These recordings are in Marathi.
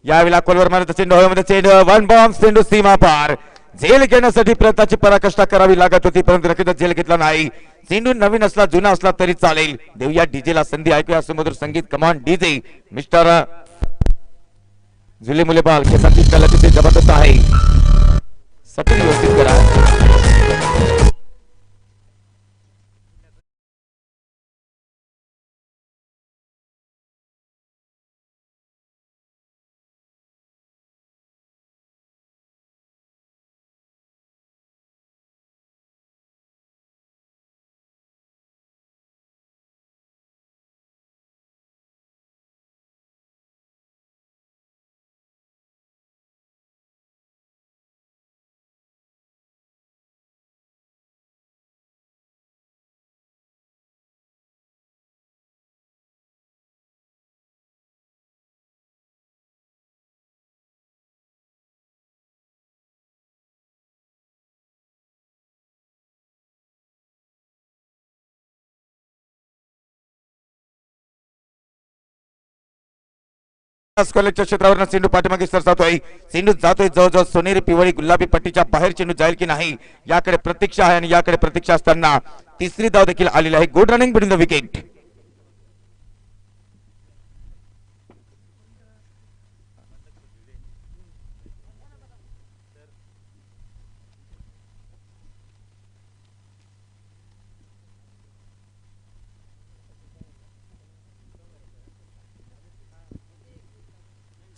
यावेळेला कोलवर मारत चेंडू हवेमध्ये चेंडू वन बॉम्ब चेंडू सीमा पार झेल घेण्यासाठी प्रयत्नाची पराकाष्ठा करावी लागत होती परंतु नक्कीच झेल घेतला नाही. चेंडू नवीन असला जुना असला तरी चालेल. देऊया डीजेला संधी ऐकूया सुमधुर संगीत. कमान डीजे मिस्टर झुले मुलेबाल केसांची कलाची जबरदस्त आहे. सटन व्यवस्थित करा. कॉलेजच्या क्षेत्रावर चेंडू पाठीमागे सरसावतोय. चेंडू जातोय जवळजवळ सोनेरी पिवळी गुलाबी पट्टीच्या बाहेर चेंडू जाईल की नाही याकडे प्रतीक्षा आहे आणि याकडे प्रतीक्षा असताना तिसरी धाव देखील आलेली आहे. Good running between the wicket.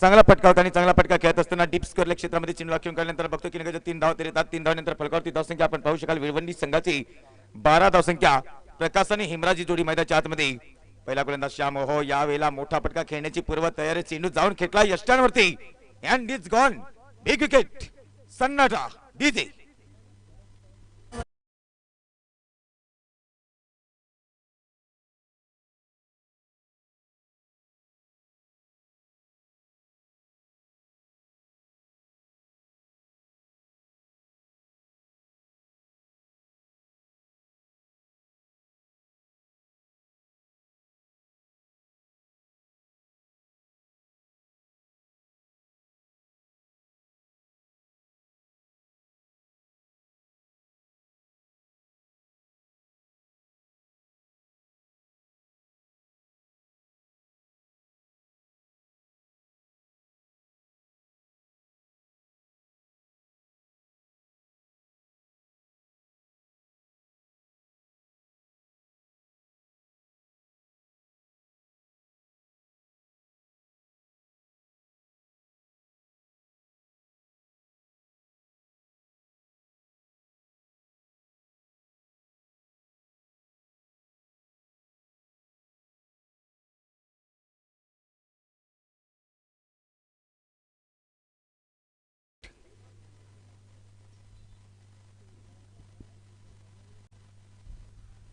चांगला फटका होता आणि चांगला फटका खेळत असताना डीप स्कोअर क्षेत्रामध्ये चेंडू खेळून काढल्यानंतर बघतो की नगर 3 धाव तरी येतात. 3 धावानंतर फलकावरती धावसंख्या आपण पाहू शकाल. विळवंडी संघाची 12 धावसंख्या. प्रकाश आणि हिमराजी जोडी मैदानाच्या आतमध्ये. पहिला गोलंदाज श्याम हो यावेळेला मोठा फटका खेळण्याची पूर्व तयारी. चेंडू जाऊन खेळला यष्टांवरती and it's gone. Big wicket. सन्नाटा डीजे.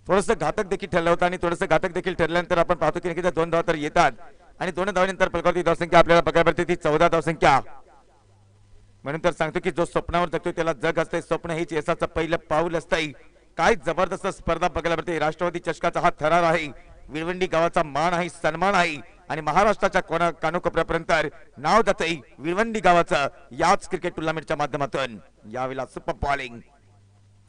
थोडस घातक देखील ठरलं होतं आणि थोडंसं घातक देखील ठरल्यानंतर आपण पाहतो की नक्कीच 2 धावा तर येतात आणि 2 धावांनंतर फलकावरती धावसंख्या आपल्याला बघायला मिळते ती 14 धावसंख्या. म्हणून तर सांगतो की जो स्वप्नावर जगतो त्याला जग असते. स्वप्न हेच यशाचं पहिलं पाऊल असतंय. काय जबरदस्त स्पर्धा बघायला मिळते. राष्ट्रवादी चषकाचा हा थरार आहे. विळवंडी गावाचा मान आहे सन्मान आहे आणि महाराष्ट्राच्या कानोकोपऱ्यापर्यंत नाव जातंय विळवंडी गावाचं याच क्रिकेट टुर्नामेंटच्या माध्यमातून. यावेळेला super bowling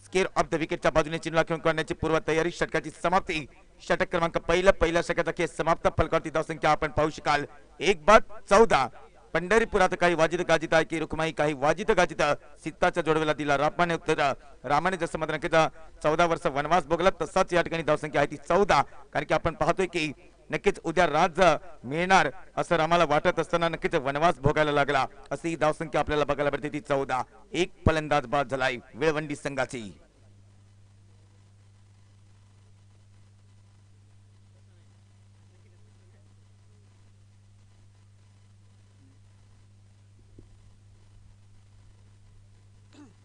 square off the विकेटच्या बाजूने चेंडूला खेळून काढण्याची पूर्व तयारी. षटकाची समाप्ती. षटक क्रमांक पहिल्या षटकाचा खेळ समाप्त. फलकावरती धावसंख्या आपण पाहू शकाल 1/14. पंढरीपुरात काही वाजित गाजित आहे की रुक्माई काही वाजित गाजित. सीताच्या जोडवेला दिला रामाने उत्तर. रामाने जसं मात्र 14 वर्ष वनवास भोगला तसाच या ठिकाणी धावसंख्या आहे ती 14. कारण की आपण पाहतोय की नक्कीच उद्या राज्य मिळणार असं रामाला वाटत असताना नक्कीच वनवास भोगायला लागला. अशी धावसंख्या आपल्याला बघायला मिळते ती 14. एक फलंदाज बाद झालाय विळवंडी संघाची.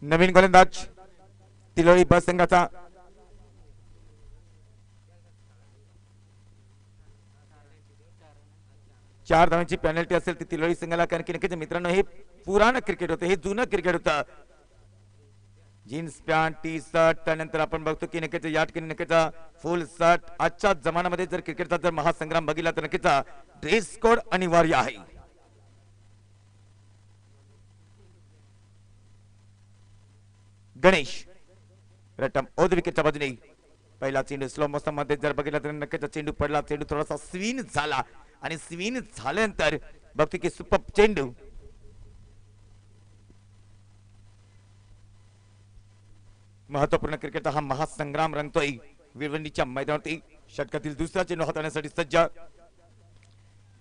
नवीन गोलंदाज तिलोळी बस संघाचा 4 धावांची पेनल्टी असेल ती तिलोळी संघाला. कारण की नक्कीच मित्रांनो हे पुराण क्रिकेट होतं. हे जुनं क्रिकेट होतं. जीन्स पॅन्ट टी शर्ट त्यानंतर आपण बघतो की नक्कीच या ठिकाणी नक्कीच फुल शर्ट. आजच्या जमान्यामध्ये जर क्रिकेटचा जर महासंग्राम बघितला तर नक्कीच ड्रेस कोड अनिवार्य आहे. गणेश रटम ओद विकेटच्या बाजूने पहिला चेंडू स्लो मोशन मध्ये जर बघितला तर नक्कीच चेंडू पडला, चेंडू थोडासा स्विन झाला आणि स्विन झाल्यानंतर बघतो की सुपर चेंडू महत्वपूर्ण क्रिकेटचा हा महासंग्राम रंगतोय विळवंडीच्या मैदानावरती. षटकातील दुसरा चेंडू हाताळण्यासाठी सज्ज,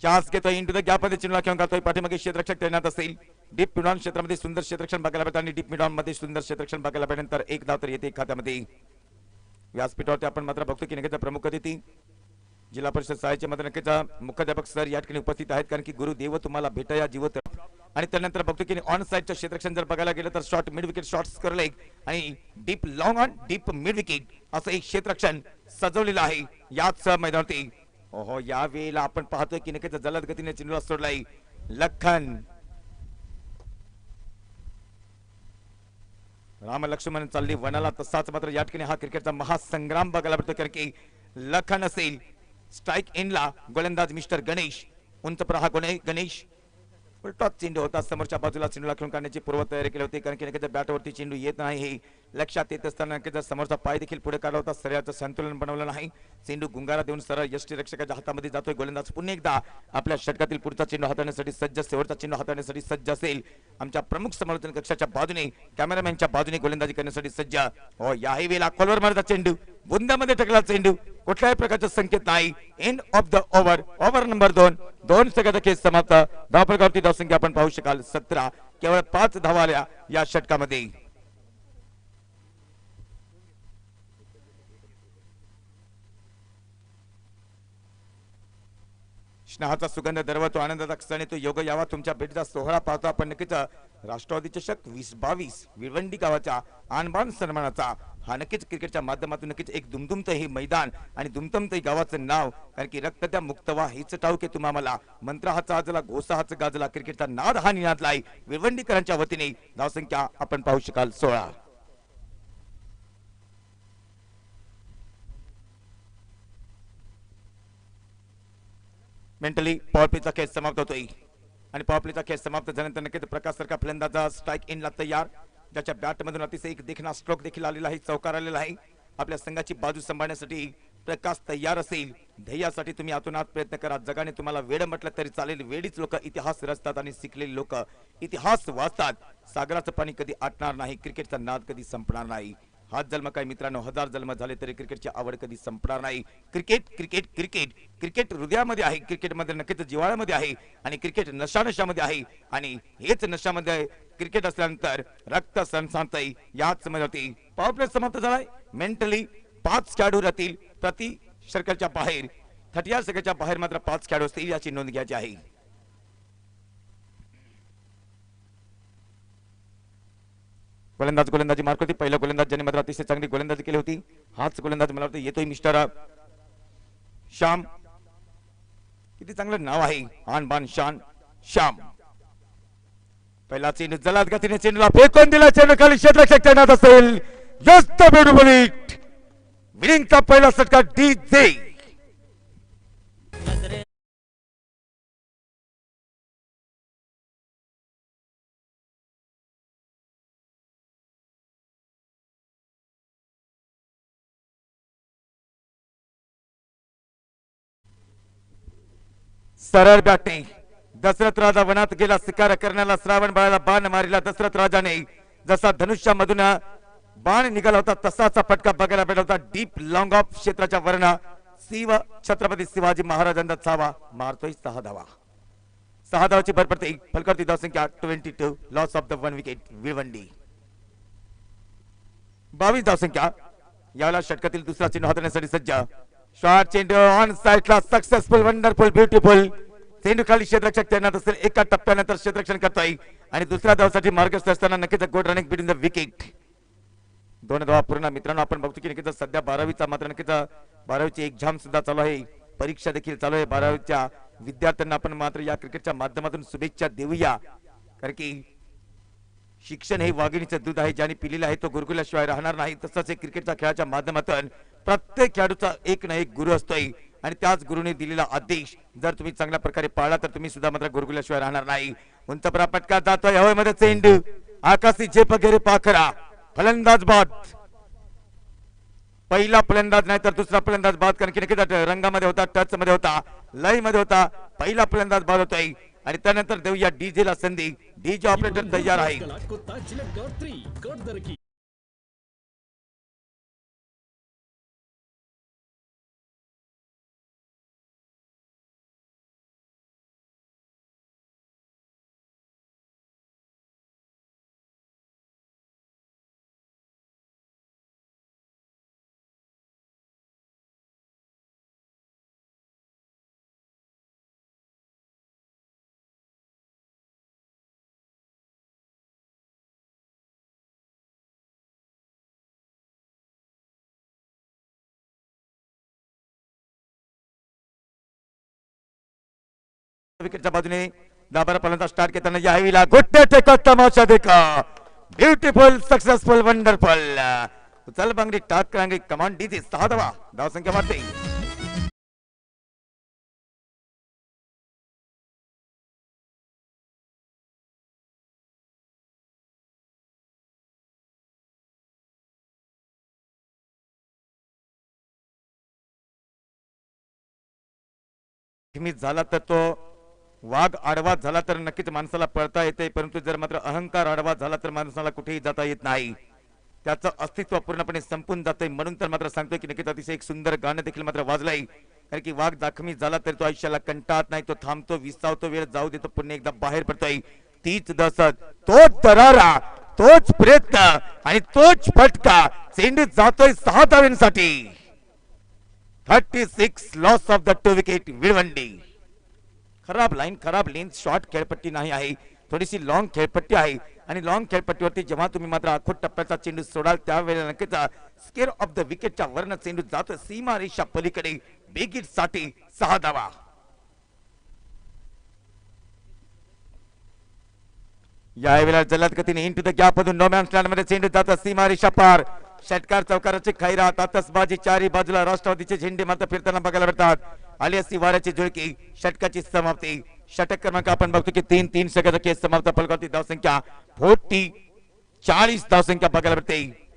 चान्स घेतोय इंटू द गॅप मध्ये चेंडूला खेळून काढतोय. पाठीमागे क्षेत्ररक्षक तैनात असेल. डीप मिडॉन क्षेत्रामध्ये सुंदर क्षेत्ररक्षण बघायला भेटतं आणि डीप मिडॉन मध्ये सुंदर क्षेत्ररक्षण बघायला भेटल्यानंतर एक धाव तर येते खात्यामध्ये. व्यासपीठावरती आपण मात्र बघतो की नक्कीच प्रमुख अतिथी जिल्हा परिषद शाळेचे मात्र नक्कीच मुख्याध्यापक सर या ठिकाणी उपस्थित आहेत, कारण की गुरुदेव तुम्हाला भेटाया जीवत. आणि त्यानंतर बघतो की ऑन साइडचं क्षेत्ररक्षण जर बघायला गेलं तर short mid wicket, short square leg आणि deep long on deep mid wicket असं एक क्षेत्ररक्षण सजवलेलं आहे याच मैदानावरती. ओहो, या वेळेला आपण पाहतोय की नक्कीच जलद गतीने चेंडूला सोडलाय लखन. राम लक्ष्मण चालली वनाला, तसाच मात्र या ठिकाणी हा क्रिकेटचा महासंग्राम बघायला भेटतो, कारण की लखन असेल स्ट्राइक एंडला, गोलंदाज मिस्टर गणेश, उंच प्रहा गणेश उलटा चेंडू होता, समोरच्या बाजूला चेंडूला खेळून काढण्याची पूर्वतयारी केली होती, कारण की नक्कीच बॅटवरती चेंडू येत नाही हे लक्षात येत असताना नक्कीच समोरचा पाय देखील पुढे काढला होता, शरीराचं संतुलन बनवलं नाही. चेंडू गुंगारा देऊन सरळ यष्टीरक्षकाच्या हातामध्ये जातोय. गोलंदाज पुन्हा एकदा आपल्या षटकातील पुढचा चेंडू हाताळण्यासाठी सज्ज, शेवटचा चेंडू हाताळण्यासाठी सज्ज असेल. आमच्या प्रमुख समालोचन कक्षाच्या बाजूने, कॅमेरामॅनच्या बाजूने गोलंदाजी करण्यासाठी सज्ज. हो, याही वेळेला कॉलवर मारता चेंडू बुंदामध्ये टाकला चेंडू, कुठल्याही प्रकारचा संकेत नाही. End of the over, over number 2, 2 सेकंदाचा खेळ समाप्त. धावफलकावरती धावसंख्या आपण पाहू शकाल 17, केवळ 5 धावा आल्या या षटकामध्ये. स्नेहाचा सुगंध दरवतो, आनंदाचा क्षण तो योग यावा. तुमच्या भेटीचा सोहळा पाहतो आपण नक्कीच राष्ट्रवादी चषक 2022 विळवंडी गावाच्या आणबाण सन्मानाचा हा नक्कीच क्रिकेटच्या माध्यमातून नक्कीच एक दुमदुमत हे मैदान आणि दुमदुमत गावाचं नाव, कारण की रक्त त्या मुक्तवा हेच ठाऊक आहे तुम्हाला. मंत्र हाचा आजला, घोसा हाच गाजला, क्रिकेटचा नाद हा निनादलाय विळवंडीकरांच्या वतीने. धावसंख्या आपण पाहू शकाल 16. मेंटली पॉवर प्लेचा खेळ समाप्त होतोय आणि पॉवर प्लेचा खेळ समाप्त झाल्यानंतर नक्कीच प्रकाश सारखा फलंदाजा स्ट्राइक एंडला तयार, ज्याच्या बॅट मधून अतिशय एक देखणा स्ट्रोक देखील आलेला आहे, चौकार आलेला आहे. आपल्या संघाची बाजू सांभाळण्यासाठी प्रकाश तयार असेल. ध्येयासाठी तुम्ही आतून आत प्रयत्न करा. जगाने तुम्हाला वेड म्हटलं तरी चालेल, वेडीच लोक इतिहास रचतात आणि शिकलेले लोक इतिहास वाचतात. सागराचं पाणी कधी आटणार नाही, क्रिकेटचा नाद कधी संपणार नाही. हाच जन्म काय मित्रांनो, 1000 जन्म झाले तरी क्रिकेटची आवड कधी संपणार नाही. क्रिकेट क्रिकेट क्रिकेट क्रिकेट हृदयामध्ये आहे, क्रिकेटमध्ये नक्कीच जिव्हाळ्यामध्ये आहे आणि क्रिकेट नशामध्ये आहे. आणि हेच नशामध्ये क्रिकेट असल्यानंतर रक्त संसांतय याच मध्ये. पॉवर प्ले समाप्त झालाय. मेंटली 5 खेळाडू राहतील प्रति सर्कलच्या बाहेर, 30 सर्कलच्या बाहेर मात्र 5 खेळाडू असतील याची नोंद घ्यायची आहे. गोलंदाजी मार्क होती. पहिला गोलंदाज ज्याने मात्र अतिशय चांगली गोलंदाजी केली होती, हाच गोलंदाज मला वाटतं येतोय मिस्टर श्याम. किती चांगलं नाव आहे, आन बान शान श्याम. पहिला चेंडू जलद गतीने चेंडूला फेकून दिला, चेंडू खाली क्षेत्ररक्षक तैनात असेल. जस्ट ब्युटिफुल हिट, विनिंगचा पहिला षटकार डीजे. सरळ बॅटिंग, दशरथ राजा वनात गेला शिकार करण्याला, श्रावण बाळाला बाण मारिला दशरथ राजाने. जसा धनुष्यामधून बाण निघाला होता तसाचा फटका बघायला भेटला होता. डीप लॉंग ऑफ क्षेत्राच्या वर्ण शिव छत्रपती शिवाजी महाराजांचा छावा मारतोय 6 धावा. 6 धावाची भर पडते. फलकावरती धावसंख्या 22, लॉस ऑफ द 1 विकेट विळवंडी. 22 धावसंख्या. याला षटकातील दुसरा चेंडू हाताळण्यासाठी सज्ज. शॉर्ट चेंडू ऑन साइडला, सक्सेसफुल, वंडरफुल, ब्युटिफुल. चेंडू खाली क्षेत्ररक्षक तैनात असेल. एका टप्प्यानंतर क्षेत्ररक्षण करतोय आणि दुसऱ्या धावासाठी मार्गस्थ असताना नक्कीच good running between the wicket. 2 धावा पूर्ण. मित्रांनो आपण बघतो की नक्कीच सध्या 12वीचा मात्र नक्कीच 12वीची एक्झाम सुद्धा चालू आहे, परीक्षा देखील चालू आहे. 12वीच्या विद्यार्थ्यांना आपण मात्र या क्रिकेटच्या माध्यमातून शुभेच्छा देऊया, कारण की शिक्षण हे वाघिणीचं दूध आहे, ज्याने पिलेला आहे तो गुरुकुल्याशिवाय राहणार नाही. तसंच क्रिकेटच्या खेळाच्या माध्यमातून प्रत्येक खेळाडूचा एक ना एक गुरु असतोय आणि त्याच गुरुने दिलेला आदेश जर तुम्ही चांगल्या प्रकारे पाळला तर तुम्ही सुद्धा मात्र गुरुकुल्याशिवाय राहणार नाही. उंच पटका जातोय हवेमध्ये चेंडू, आकाशी झेप वगैरे पाखरा. फलंदाज बाद. पहिला फलंदाज नाही तर दुसरा फलंदाज बाद, कारण की नक्कीच रंगामध्ये होता, टच मध्ये होता, लय मध्ये होता. पहिला फलंदाज बाद होतोय आणि त्यानंतर देऊया डीजे ला संधी. डीजे ऑपरेटर तयार आहे. विकेटच्या बाजूने 10-12 फलंदाज स्टार्ट करताना यावेळेला गुट्टे टेकत तमाशा देखा. Beautiful, successful, wonderful. चल बांगडी टाक करांगे. कमांड डीजे 6 धावा. धाव संख्या वाढते. झाला तर तो वाघ आडवा झाला तर नक्कीच माणसाला पळता येते, परंतु जर मात्र अहंकार आडवा झाला तर माणसाला कुठेही जाता येत नाही. त्याचं अस्तित्व पूर्णपणे संपून जाते. म्हणून तर मात्र सांगतोय की नक्कीच अतिशय एक सुंदर गाणं देखील मात्र वाजलंय. कारण की वाघ जखमी झाला तर तो आयुष्याला कंटाळत नाही, तो थांबतो, विसावतो, वेळ जाऊ देतो, पुन्हा एकदा बाहेर पडतोय. तीच दहशत, तोच दरारा, तोच प्रयत्न आणि तोच फटका. चेंडू जातोय 6 धावांसाठी. 36 लॉस ऑफ द 2 विकेट विळवंडी. खराब लाईन, खराब लेन्थ, शॉर्ट खेळपट्टी नाही आहे, थोडीशी लॉंग खेळपट्टी आहे. आणि लॉंग खेळपट्टीवरती जेव्हा तुम्ही मात्र आखोट टप्प्याचा चेंडू सोडाल त्यावेळेला नक्कीच स्केअर ऑफ द विकेटच्या वरनं चेंडू जातो सीमा रेषा पलीकडे. बिग हिट साठी 6 धावा. यावेळेला जलद गतीने इंटू द गॅप मधून नो मॅन्स लँड मध्ये चेंडू जातो सीमा रेषा पार. षटकार चौकाराची खैरात, आतसबाजी, चारी बाजूला राष्ट्रवादीचे झेंडे मात्र फिरताना बघायला मिळतात. आली असती वाऱ्याची झुळकी. षटकाची समाप्ती. षटक क्रमांक आपण बघतो की 3-3 षटकाचा केस समाप्त. फलकावरती धावसंख्या 40 धावसंख्या बघायला मिळते.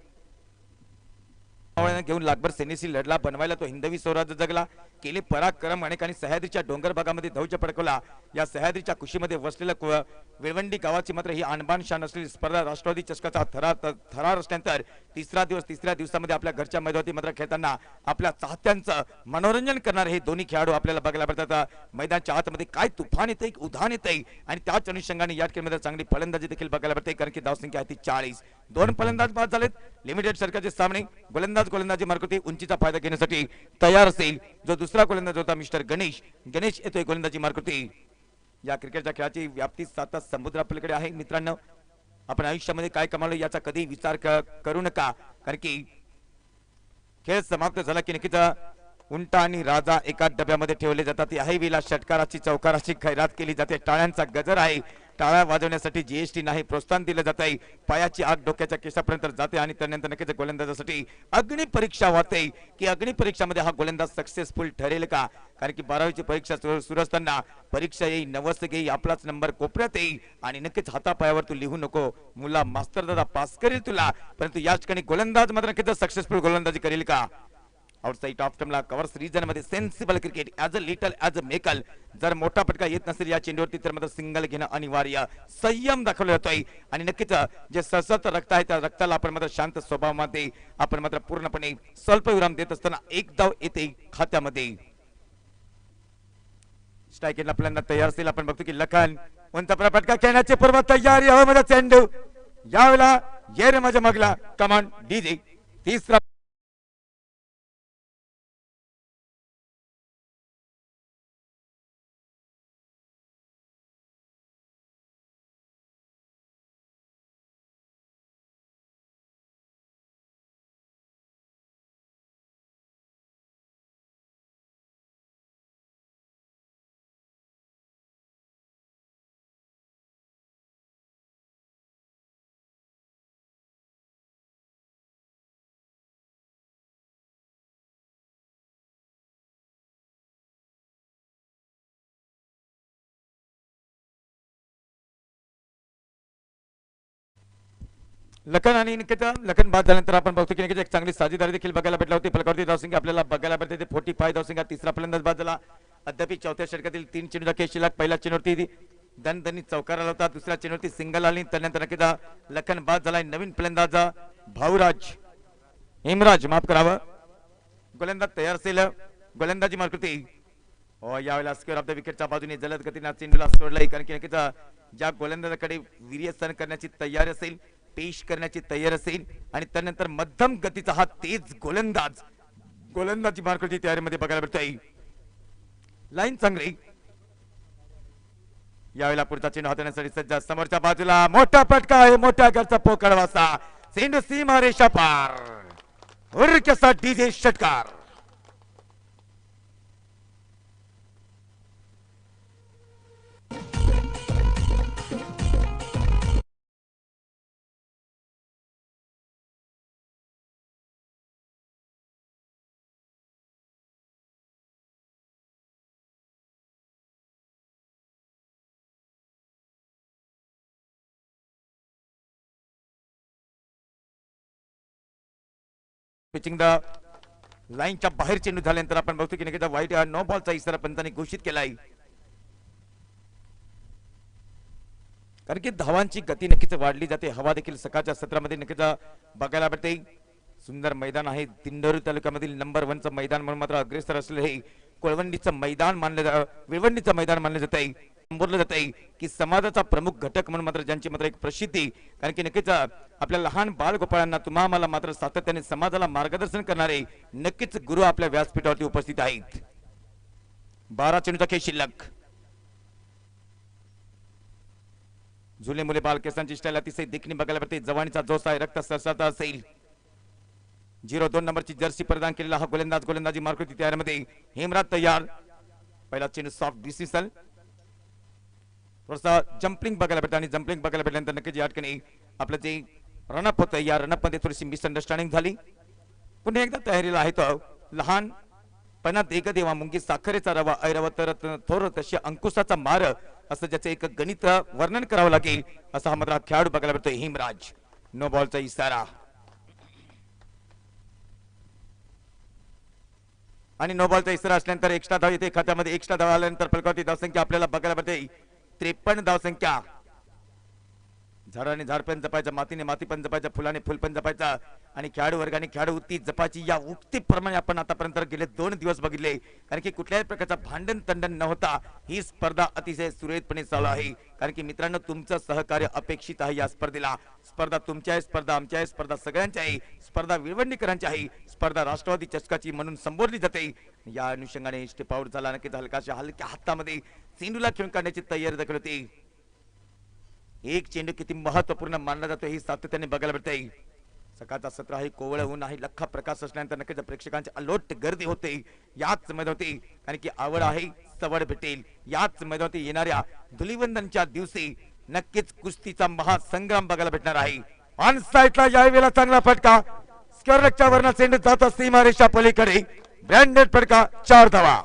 घेऊन लागभर सेनेशी लढला, बनवायला तो हिंदवी स्वराज्य जगला, केले पराक्रम. अनेकांनी सह्याद्रीच्या डोंगर भागामध्ये धौज पडकवला. या सह्याद्रीच्या कुशीमध्ये वसलेल्या विळवंडी गावाची मात्र ही आणबाण शान असलेली स्पर्धा राष्ट्रवादी चषकाचा थरार असल्यानंतर तिसऱ्या दिवसामध्ये आपल्या घरच्या मैदानावरती मात्र खेळताना आपल्या चाहत्यांचं मनोरंजन करणारे हे दोन्ही खेळाडू आपल्याला बघायला मिळतात. मैदानाच्या आतमध्ये काय तुफान येते, उधाण येते आणि त्याच अनुषंगाने या खेळामध्ये चांगली फलंदाजी देखील बघायला मिळते. कारण की धावसंख्या आहे ती 40. 2 फलंदाज बाद झालेत. लिमिटेड षटकाचे सामने. गोलंदाजी मार्कवरती उंचीचा फायदा घेण्यासाठी तयार असेल. जो दुसरा गोलंदाज होता मिस्टर गणेश येतोय गोलंदाजी मार्कवरती. या क्रिकेटच्या खेळाची व्याप्ती 7 समुद्रापलीकडे आहे. मित्रांनो, आपण आयुष्यामध्ये काय कमावलं याचा कधी विचार करू नका. कारण की खेळ समाप्त झाला की नक्कीच उंट आणि राजा एका डब्यामध्ये ठेवले जातात. याही वेळेला षटकाराची चौकाराची खैरात केली जाते. टाळ्यांचा गजर आहे. टाळ्या वाजवण्यासाठी जीएसटी नाही, प्रोत्साहन दिलं जात आहे. पायाची आग डोक्याच्या केसापर्यंत जाते आणि त्यानंतर नक्कीच गोलंदाजासाठी अग्नि परीक्षा होते की अग्नि परीक्षामध्ये हा गोलंदाज सक्सेसफुल ठरेल का. कारण की 12वीची परीक्षा सुरू असताना परीक्षा येईल, नवस घेई, आपलाच नंबर कोपऱ्यात येईल आणि नक्कीच हातापायावर तू लिहू नको, मुला मास्तर दादा पास करेल तुला. परंतु या ठिकाणी गोलंदाज मात्र नक्कीच सक्सेसफुल गोलंदाजी करेल का. आउटसाइड ऑफ स्टंपला कव्हर्स रीजन मध्ये sensible cricket as a little as a mickle. जर मोठा फटका येत नसेल या चेंडूवरती तर मात्र सिंगल घेणं अनिवार्य. संयम दाखवला जातोय आणि नक्कीच जे सशक्त रक्त आहे त्या रक्ताला आपण मात्र शांत स्वभावामध्ये आपण मात्र पूर्णपणे स्वल्प विराम देत असताना एक धाव येते खात्यामध्ये. स्ट्राईकला आपल्याला तयार असेल. आपण बघतो की लखन उंच फटका खेळण्याची पूर्व तयारी. हवेमध्ये चेंडू यावेळेला येरे माझ्या मगला. Command DJ. तिसरा लखन आणि निकिता लखन बाद झाल्यानंतर आपण बघतो की एक चांगली साजेदारी देखील बघायला भेटला होती फलकावरती धावसंख्या आपल्याला बघायला भेटते 45 धावसंख्या तिसरा फलंदाज बाद झाला अद्याप चौथ्या षटकातील 3 चेंडूचा खेळ शिल्लक पहिल्या चेंडूवरती दणदणीत चौकार आला होता दुसऱ्या चेंडूवरती सिंगल आली त्यानंतर निकिता लखन बाद झाला नवीन फलंदाज भाऊराज हेमराज माफ करावं गोलंदाज तयार असेल गोलंदाजी मार्कृती यावेळेला स्क्वेअर ऑफ द विकेटच्या बाजूने जलद गतीने चेंडूला सोडलाय कारण की निकिता ज्या गोलंदाजाकडे वीर्य सहन करण्याची तयारी असेल पेश करण्याची तयारी असेल आणि त्यानंतर मध्यम गतीचा हा तेज गोलंदाजी मार्कची तयारीमध्ये बघायला भेटतोय लाईन चांगली यावेळेला पुढचा चेंडू हाताळण्यासाठी सज्ज समोरच्या बाजूला मोठा फटका आहे मोठ्या घरचा पोकळ वासा चेंडू सीमा रेषा पार उरकेसा डीजे षटकार पिचिंग द लाईनच्या बाहेर चेंडू झाल्यानंतर आपण बघतो की निकिता वाईट नो बॉलचा इशारा पंतांनी घोषित केलाय कारण की धावांची गती नक्कीच वाढली जाते हवा देखील सकाळच्या सत्रामध्ये नक्कीच बघायला भेटते सुंदर मैदान आहे दिंडोरी तालुक्यामधील नंबर 1 चं मैदान म्हणून मात्र अग्रेसर असलेले हे कोळवंडीचं मैदान मानलं विळवंडीचं मैदान मानलं जात आहे संबोधलं जात आहे की समाजाचा प्रमुख घटक म्हणून मात्र ज्यांची मात्र एक प्रसिद्धी कारण की नक्कीच आपल्या लहान बालगोपाळांना तुम्हा आम्हाला मात्र सातत्याने समाजाला मार्गदर्शन करणारे नक्कीच गुरु आपल्या व्यासपीठावरती उपस्थित आहेत 12 चेंडूचा खेळ शिल्लक झुले मुले बाल केसांची स्टाईल अतिशय देखणी बघायला भेटते जवानीचा जोश आहे रक्त सरसाता असेल 02 नंबरची जर्सी परिधान केलेला हा गोलंदाजी मार्कवरती तयारीमध्ये हेमराज तयार पहिला चेंडू सॉफ्ट डिसिशन थोडासा जंपिंग बघायला भेटतं आणि जंपिंग बघायला भेटल्यानंतर नक्कीच या ठिकाणी आपलं जे रनअप होतं या रनअप मध्ये थोडीशी मिसअंडरस्टँडिंग झाली पुन्हा एकदा तयारीला आहे तो लहान पणात एक देवा मुंगी साखरेचा रवा ऐरवा तर थोर तशी अंकुशाचा मार असं ज्याचं एक गणित वर्णन करावं लागेल असा हा मात्र खेळाडू बघायला भेटतोय हेमराज नो बॉलचा इशारा आणि नो बॉलचा इशारा असल्यानंतर एक्स्ट्रा धाव येते खात्यामध्ये एक्स्ट्रा धाव आल्यानंतर फलकावरती धावसंख्या आपल्याला बघायला भेटते 53 धावसंख्या झाडाने झाड पण जपायचं मातीने माती पण जपायचं फुलाने फुल पण जपायचं आणि खेळाडू वर्गाने खेळाडू वृत्ती जपायची या उक्तीप्रमाणे आपण आतापर्यंत गेले 2 दिवस बघितले कारण की कुठल्याही प्रकारचा भांडण तंडण न होता ही स्पर्धा अतिशय सुरळीतपणे चालू आहे कारण की मित्रांनो तुमचं सहकार्य अपेक्षित आहे या स्पर्धेला स्पर्धा तुमची आहे स्पर्धा आमची आहे स्पर्धा सगळ्यांची आहे स्पर्धा विळवंडीकरांची आहे स्पर्धा राष्ट्रवादी चषकाची म्हणून संबोधली जाते या अनुषंगाने स्टेप आउट झाला नक्कीच हलक्या हातामध्ये चेंडूला खेळून काढण्याची तयारी दाखल होती एक चेंडू किती महत्वपूर्ण मानला जातो हे सातत्याने बघायला भेटते सकाळचा सत्र आहे कोवळ ऊन आहे लखा प्रकाश असल्यानंतर नक्कीच प्रेक्षकांची अलोट गर्दी होते याच मैदानावरती कारण की आवड आहे सवड भेटेल याच मैदानावरती येणाऱ्या धुलीवंदनच्या दिवशी नक्कीच कुस्तीचा महासंग्राम बघायला भेटणार आहे ऑन साइडला यावेळेला चांगला फटका स्क्वेअरच्या वरना चेंडू जातो सीमारेषा पलीकडे ब्रँडेड फटका 4 धावा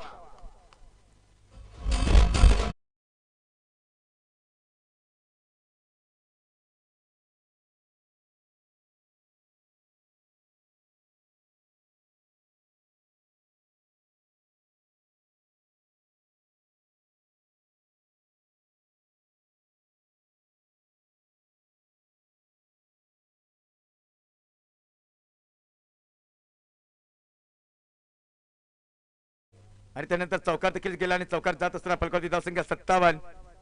आणि त्यानंतर चौकार देखील गेला आणि चौकार जात असताना फलकावरती धावसंख्या 57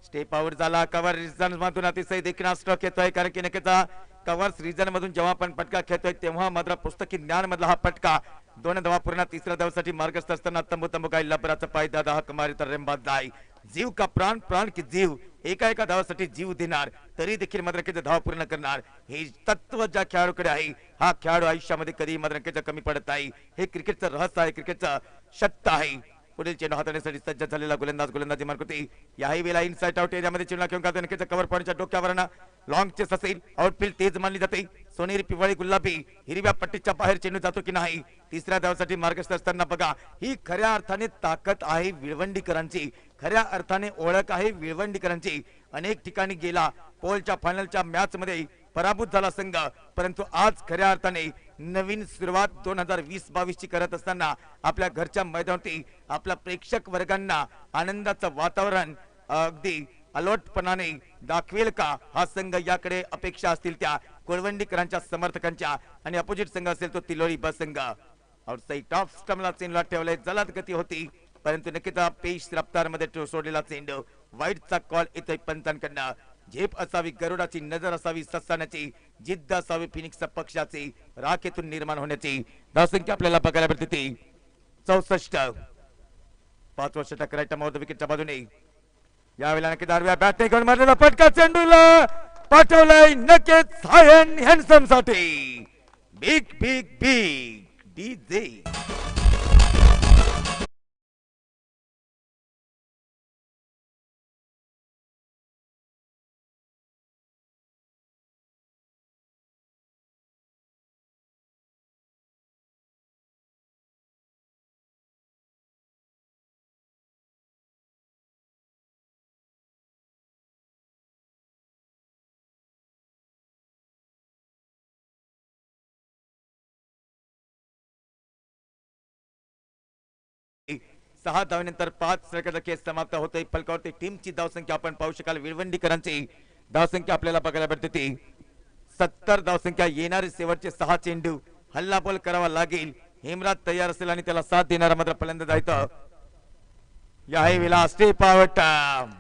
स्टेप आउट झाला कव्हर रिजन मधून अतिशय देखील स्ट्रोक येतोय कारण की नक्कीचा कव्हर्स रिजन मधून जेव्हा आपण फटका खेळतोय तेव्हा मात्र पुस्तकी ज्ञान मधला हा फटका 2 धावा पूर्ण तिसऱ्या धावासाठी मार्गस्थ असताना तंबू काही लबराचा पायदा दहा कमारी तर रेंबाद जाय जीव का प्राण प्राण की जीव एका धावासाठी जीव देणार तरी देखील मात्र धाव पूर्ण करणार हे तत्व ज्या खेळाडूकडे आहे हा खेळाडू आयुष्यामध्ये कधी मात्र कमी पडत नाही हे क्रिकेटचं रहस्य आहे क्रिकेटचं सत्य आहे पुढील चेंडू हाताळण्यासाठी सज्ज झालेला गोलंदाजी मार्कवरती याही वेळेला इनसाइड आउट एरियामध्ये चेंडू घेऊन काढतो नक्कीच कव्हर पॉइंटच्या डोक्यावरना लॉंग चेस असेल आउटफील्ड तेज मानली जाते सोनेरी पिवळी गुलाबी हिरव्या पट्टीच्या बाहेर चेंडू जातो की नाही तिसऱ्या धावासाठी मार्गस्थ असताना बघा ही खऱ्या अर्थाने ताकद आहे विळवंडीकरांची खऱ्या अर्थाने ओळख आहे विळवंडीकरांची अनेक ठिकाणी गेला पोलच्या फायनलच्या मॅच मध्ये पराभूत झाला संघ, परंतु आज खऱ्या अर्थाने नवीन सुरुवात 2020-22 ची करत असताना आपल्या घरच्या मैदानावरती आपल्या प्रेक्षक वर्गांना आनंदाचं वातावरण अगदी अलॉटपणाने दाखवेल का हा संघ, याकडे अपेक्षा असतील त्या कोळवंडीकरांच्या समर्थकांच्या. आणि अपोजिट संघ असेल तो तिलोरी बस संघ. आउटसाइड टॉप स्टंपला चेंडूला ठेवलाय, जलद गती होती परंतु नक्कीच पेश रफ्तार मध्ये सोडलेला चेंडू. वाईटचा कॉल येतोय पंचांकडनं. झेप असावी, गरुडाची नजर असावी, ससाण्याची जिद्द असावी, फिनिक्स पक्षाची राखेतून निर्माण होण्याची धावसंख्या आपल्याला बघायला मिळते ती 64. 5 वर्ष टकरायच्या माउथ विकेटच्या बाजूने यावेळेला नक्की दारव्या बॅटिंग घेऊन मारलेला फटका चेंडूला पाठवलाय नक्कीच हाय अँड हँडसम साठी. Big big big DJ. सहा धावेनंतर 5 सेकंद खेळ समाप्त होतोय. फलकावरती टीमची धावसंख्या आपण पाहू शकाल. विळवंडीकरांची धावसंख्या आपल्याला बघायला भेटते ती 70 धावसंख्या. येणारे शेवटचे 6 चेंडू हल्लाबोल करावा लागेल. हेमराज तयार असेल आणि त्याला साथ देणारा मात्र फलंदाज आहे. याही वेळेला स्टेप आउट,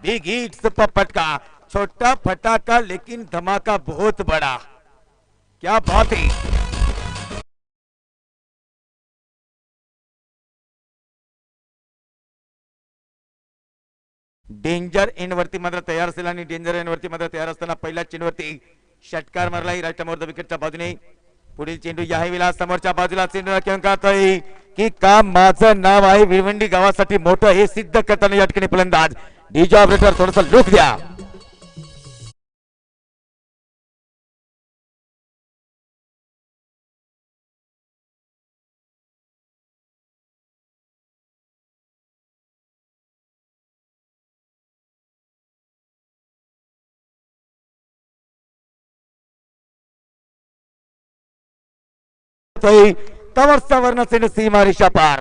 बिग हिट्स पटका, छोटा फटाका लेकिन धमाका बहुत बड़ा. क्या बात है. डेंजर एंड वरती मात्र तयार असेल आणि डेंजर एंड वरती मात्र तयार असताना पहिल्या चेंडूवरती षटकार मारलाय राईट मोर द विकेटच्या बाजूने. पुढील चेंडू याही वेळेला समोरच्या बाजूला चेंडू घेऊन काढतोय की काम माझं नाव आहे. विळवंडी गावासाठी मोठं हे सिद्ध करताना या ठिकाणी फलंदाज डीजे ऑपरेटर थोडस लुक द्या. तवरचा वर्ण चेंडू सीमा रेषा पार.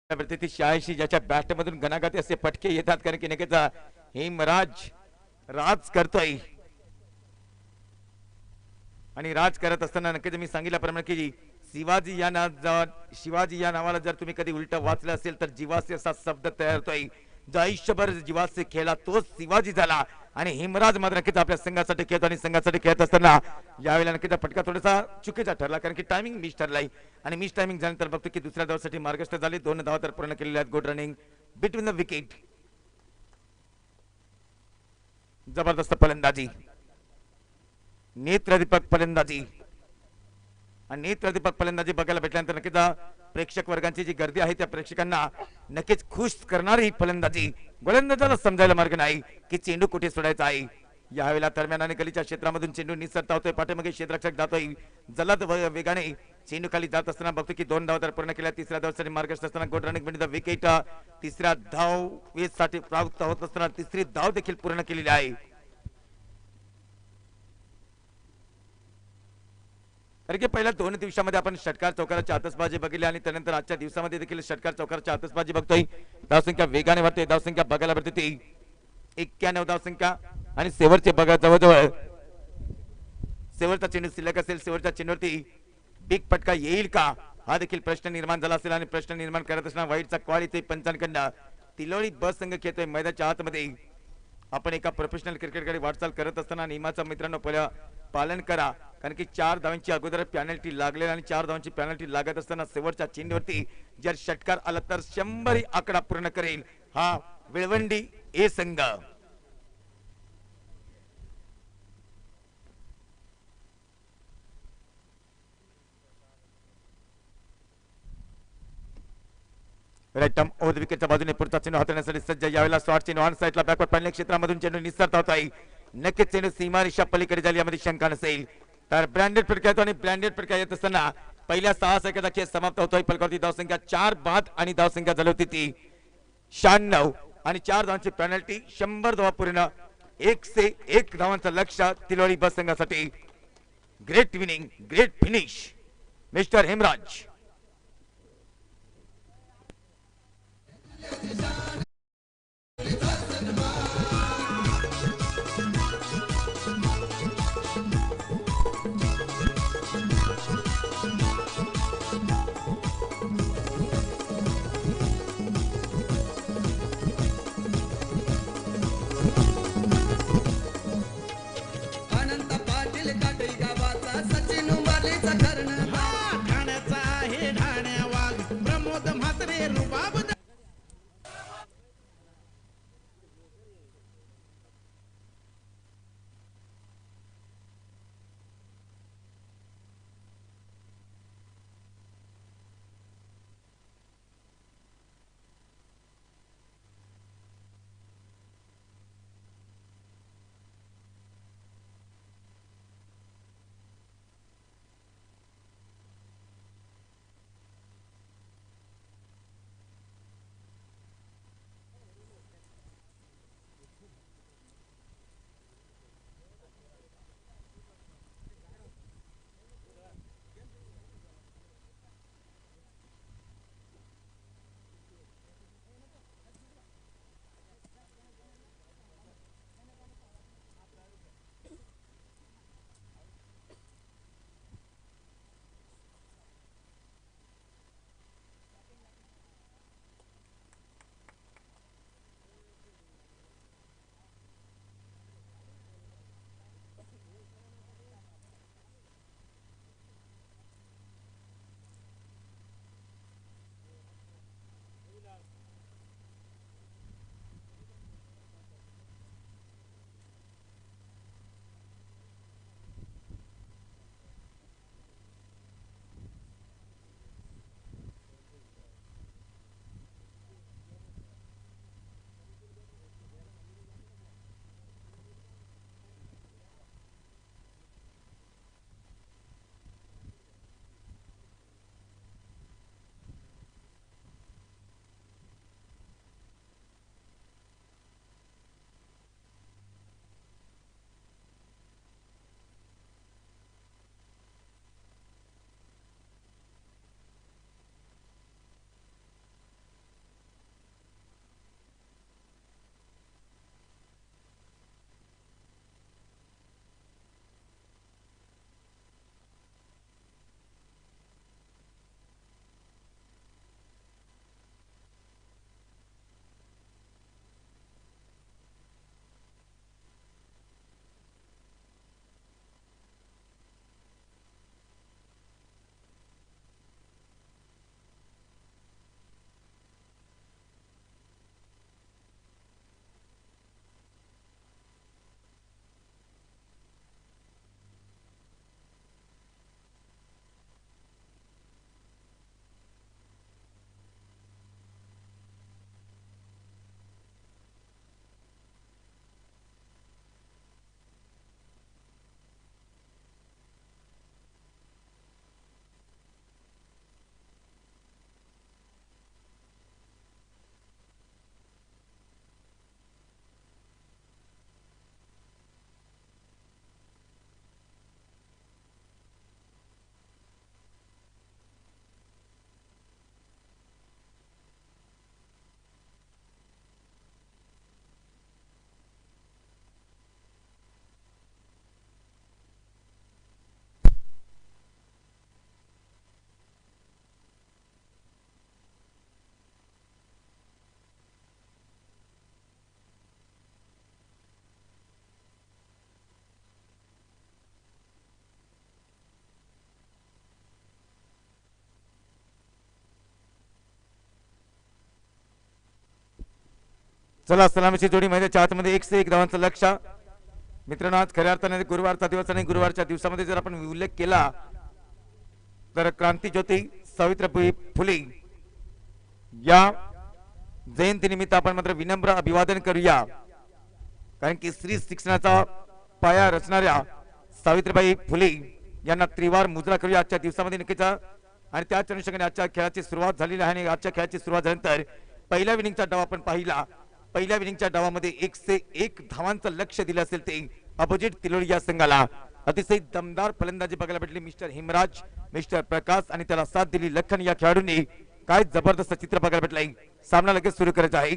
ती 86 ज्याच्या बॅट मधून गणागती असे फटके येतात कारण की नक्कीच हेमराज राज करतोय. आणि राज करत असताना नक्कीच मी सांगितल्याप्रमाणे की शिवाजी या नावाला जर तुम्ही कधी उलट वाचलं असेल तर जीवास्य असा शब्द तयार होतोय. जो आयुष्यभर जीवास्य खेळला तोच शिवाजी झाला. आणि हेमराज मात्र नक्कीच आपल्या संघासाठी खेळतो आणि संघासाठी खेळत असताना यावेळेला नक्कीच फटका थोडासा चुकीचा ठरला कारण की टायमिंग मिस ठरलाय. आणि मिस टायमिंग झाल्यानंतर बघतो की दुसऱ्या धावासाठी मार्गस्थ झाले. 2 धावा तर पूर्ण केलेल्या आहेत. Good running between the wicket. जबरदस्त फलंदाजी, नेत्रदीपक फलंदाजी. आणि नेत्रदीपक फलंदाजी बघायला भेटल्यानंतर नक्कीच प्रेक्षक वर्गांची जी गर्दी आहे त्या प्रेक्षकांना नक्कीच खुश करणारी फलंदाजी. गोलंदाजाला समजायला मार्ग नाही की चेंडू कुठे सोडायचा आहे. यावेळेला दरम्यान आणि गलीच्या क्षेत्रामधून चेंडू निसरता होतोय. पाठीमागे क्षेत्ररक्षक जातोय जलद वेगाने. चेंडू खाली जात असताना बघतो की 2 धावा तर पूर्ण केल्या. तिसऱ्या धावासाठी मार्गस्थ असताना good running between the wicket. तिसऱ्या धावेसाठी प्राप्त होत असताना तिसरी धाव देखील पूर्ण केलेली आहे. कारण की पहिल्या 2 दिवसामध्ये आपण षटकार चौकाराची आतषबाजी बघितली आणि त्यानंतर आजच्या दिवसामध्ये देखील षटकार चौकाराची आतषबाजी बघतोय. धावसंख्या वेगाने वाढते. धावसंख्या बघायला भेटते ती 91 धावसंख्या. आणि शेवटचे बघा जवळजवळ शेवटचा चेंडू शिल्लक असेल. शेवटच्या चेंडूवरती बिग फटका येईल का हा देखील प्रश्न निर्माण झाला असेल. आणि प्रश्न निर्माण करत असताना वाईटचा कॉल इथे पंचांकडनं. तिलोळी बस संघ खेळतोय मैदानाच्या आतमध्ये. आपण एका प्रोफेशनल क्रिकेटकडे वाटचाल करत असताना नियमाचा मित्रांनो पहिला पालन करा कारण की 4 धावांची अगोदर पेनल्टी लागलेली आणि 4 धावांची पेनल्टी लागत असताना शेवटच्या चेंडूवरती जर षटकार आला तर 100 आकडा पूर्ण करेल हा विळवंडी ए संघ. राईटम ओव्हर विकेटच्या बाजूने पुढचा चेंडू हाताळण्यासाठी सज्ज. यावेळेला शॉर्ट चेंडू ऑन साइडला बॅकवर्ड पडल्या क्षेत्रामधून चेंडू निसरता होत आहे. नक्कीच चेंडू सीमारेषा पलीकडे झाली यामध्ये शंका नसेल. तर ब्रँडेड फटका येतो आणि ब्रँडेड फटका येत असताना पहिल्या 6 सेकंदाचा खेळ समाप्त होतोय. फलकावरती धावसंख्या 4 बाद आणि धावसंख्या झाली होती ती 96 आणि 4 धावांची पेनल्टी. 100 धावा पूर्ण 101 धावांचं लक्ष्य तिलोरी बस संघासाठी. Great winning, great finish mister Hemraj. चला सलामीची जोडी मैदानाच्या आतमध्ये 101 धावांचं लक्ष्य. मित्रांनो आज खऱ्या अर्थाने गुरुवारचा दिवस आणि गुरुवारच्या दिवसामध्ये जर आपण उल्लेख केला तर क्रांतीज्योती सावित्रीबाई फुले या जयंती निमित्त आपण मात्र विनम्र अभिवादन करूया, कारण की स्त्री शिक्षणाचा पाया रचणाऱ्या सावित्रीबाई फुले यांना त्रिवार मुजरा करूया आजच्या दिवसामध्ये नक्कीच। आणि त्याच अनुषंगाने आजच्या खेळाची सुरुवात झालेली आहे आणि आजच्या खेळाची सुरुवात झाल्यानंतर पहिल्या विनिंगचा डाव आपण पाहिला। पहिल्या विनिंगच्या डावामध्ये 101 धावांचं लक्ष दिलं असेल ते अपोजिट तिलोरी या संघाला। अतिशय दमदार फलंदाजी बघायला भेटली मिस्टर हिमराज, मिस्टर प्रकाश आणि त्याला साथ दिली लखन या खेळाडूंनी। काय जबरदस्त चित्र बघायला भेटलंय। सामना लगेच सुरू करायचा आहे।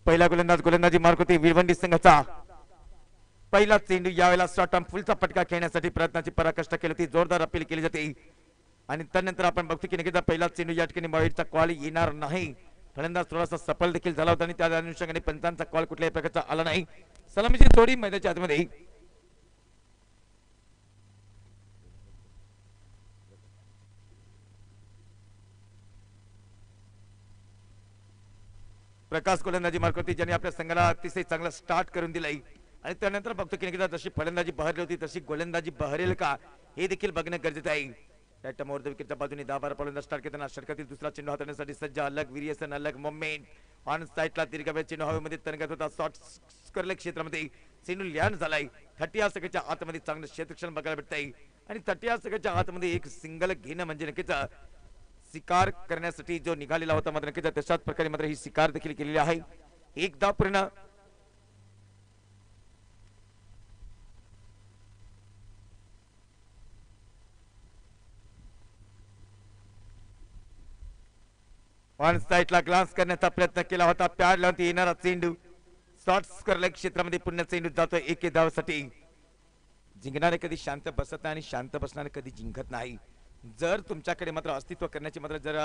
पहिला गोलंदाजी मार्क होती भिवंडी संघाचा। पहिला चेंडू यावेळेला शॉर्ट आर्म फुलचा फटका खेळण्यासाठी प्रयत्नाची पराकाष्ठा केली होती, जोरदार अपील केली जाते। आणि त्यानंतर आपण बघतो की नक्कीच पहिला चेंडू या ठिकाणी वाईडचा कॉल येणार नाही। फलंदाज थोडासा सफल देखील झाला होता आणि त्या अनुषंगाने पंचांचा कॉल कुठल्याही प्रकारचा आला नाही। सलामीची थोडी मैदानाच्या आतमध्ये प्रकाश गोलंदाजी मार्क होती, ज्याने आपल्या संघाला अतिशय चांगला स्टार्ट करून दिलाय। आणि त्यानंतर बघतो की नक्कीच जशी फलंदाजी बहरली होती तशी गोलंदाजी बहरेल का हे देखील बघणं गरजेचं आहे। त्या टमोर विकेटच्या बाजूने 10-12 फलंदाज स्टार्ट करताना षटकातील दुसरा चेंडू हाताळण्यासाठी सज्ज, अलग व्हेरिएशन, अलग मोमेंट ऑन साइडला दीर्घ वेळ चेंडू हवेमध्ये तरंगत होता। शॉर्ट स्करले क्षेत्रामध्ये चेंडू लँड झालाय। 30 सगळ्याच्या आतमध्ये चांगलं क्षेत्ररक्षण बघायला भेटतंय आणि 30 सगळ्याच्या आतमध्ये एक सिंगल घेणं म्हणजे नक्कीच शिकार करण्यासाठी जो निघालेला होता मात्र नक्कीच तशाच प्रकारे मात्र ही शिकार देखील केलेली आहे। एकदा पूर्ण ऑन साइडला ग्लान्स करण्याचा प्रयत्न केला होता, पॅड लावून येणारा चेंडू शॉर्ट स्करले क्षेत्रामध्ये पुन्हा चेंडू जातोय 1 धावासाठी। जिंकणारे कधी शांत बसत नाही आणि शांत बसणारे कधी जिंकत नाही। जर तुमच्याकडे मात्र अस्तित्व करण्याची मात्र जर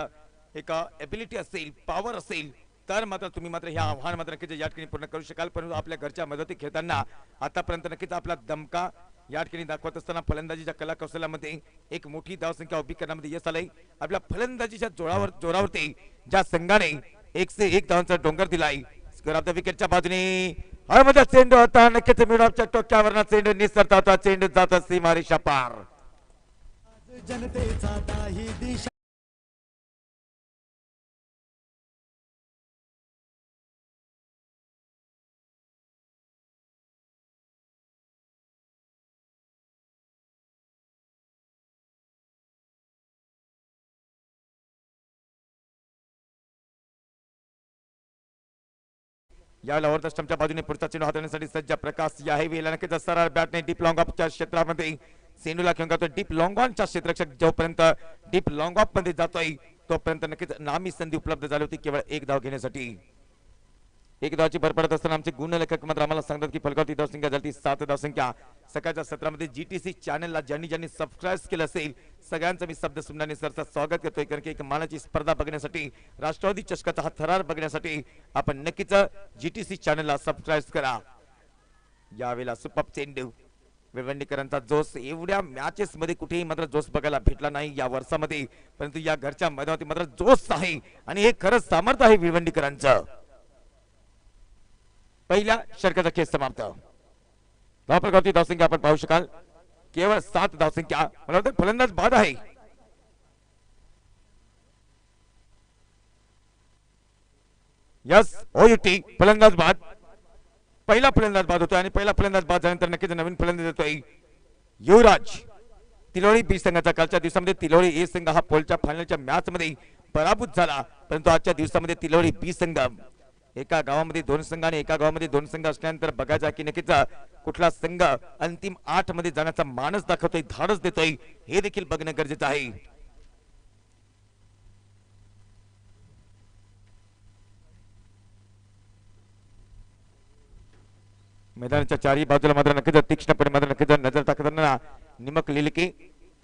एक एबिलिटी असेल, पॉवर असेल तर मात्र तुम्ही मात्र हे आव्हान मात्र नक्कीच या ठिकाणी पूर्ण करू शकाल। परंतु आपल्या घरच्या मदती खेळताना आतापर्यंत नक्कीच आपला दमका या ठिकाणी दाखवत असताना फलंदाजीच्या कला कौशल्यामध्ये एक मोठी धावसंख्या उभी करण्यामध्ये यश आलंय। आपल्या फलंदाजीच्या जोरावरती ज्या संघाने 101 धावांचा डोंगर दिलाय। स्कोर ऑफ द विकेटच्या बाजूने हळमध्ये चेंडू होता, नक्कीच मिडऑफच्या टोक्यावरनं चेंडू निसरता होता, चेंडू जातो सीमारेषा पार। जनतेचा दाही दिशा यावेळेला ओव्हर द स्टंपच्या बाजूने पुढचा चेंडू हाताळण्यासाठी सज्ज प्रकाश या वेळेला नक्कीच सरळ बॅटने डीप लॉंग ऑफच्या क्षेत्रामध्ये चेंडूला घेऊन जातोय। डीप लॉंग ऑनच्या क्षेत्ररक्षक जोपर्यंत डीप लॉंग ऑफ मध्ये जातोय तोपर्यंत नक्कीच नामी संधी उपलब्ध झाली होती केवळ 1 धाव घेण्यासाठी। 1 धावाची भर पडत असताना आमचे गुणलेखक मात्र आम्हाला सांगतात की फलकावती धावसंख्या झाली 7 धावसंख्या। सकाळच्या सत्रामध्ये जीटीसी चॅनलला ज्यांनी सबस्क्राईब केलं असेल सगळ्यांचं मी शब्द सुमनाने सरचं स्वागत करतोय, कारण की एक मानाची स्पर्धा बघण्यासाठी, राष्ट्रवादी चषकाचा हा थरार बघण्यासाठी आपण नक्कीच जीटीसी चॅनलला सबस्क्राईब करा। यावेळेला सुपर चेंडू भिवंडीकरांचा जोश एवढ्या मॅचेस मध्ये कुठेही मात्र जोश बघायला भेटला नाही या वर्षामध्ये, परंतु या घरच्या मैदानात मात्र जोश आहे आणि हे खरंच सामर्थ्य आहे भिवंडीकरांचं। पहिल्या षटकाचा खेळ समाप्त। धावप्रकारची धावसंख्या आपण पाहू शकाल केवळ 7 धावसंख्या। मला वाटतं फलंदाज बाद आहे। यस ओयूटी फलंदाज बाद, पहिला फलंदाज बाद होतोय आणि पहिला फलंदाज बाद झाल्यानंतर नक्कीच नवीन फलंदाज येतोय युवराज। तिलोरी बी संघाचा कालच्या दिवसामध्ये तिलोरी ए संघ हा पोलच्या फायनलच्या मॅच मध्ये पराभूत झाला, परंतु आजच्या दिवसामध्ये तिलोरी बी संघ एका गावामध्ये 2 संघ आणि एका गावामध्ये 2 संघ असल्यानंतर बघायचा की नक्कीच कुठला संघ अंतिम 8 मध्ये जाण्याचा मानस दाखवतोय, धाडस देतोय हे देखील बघणं गरजेचं आहे। मैदानाच्या चारही बाजूला मात्र नक्कीच तीक्ष्णपणे मात्र नक्कीच नजर टाकताना निमक लिलके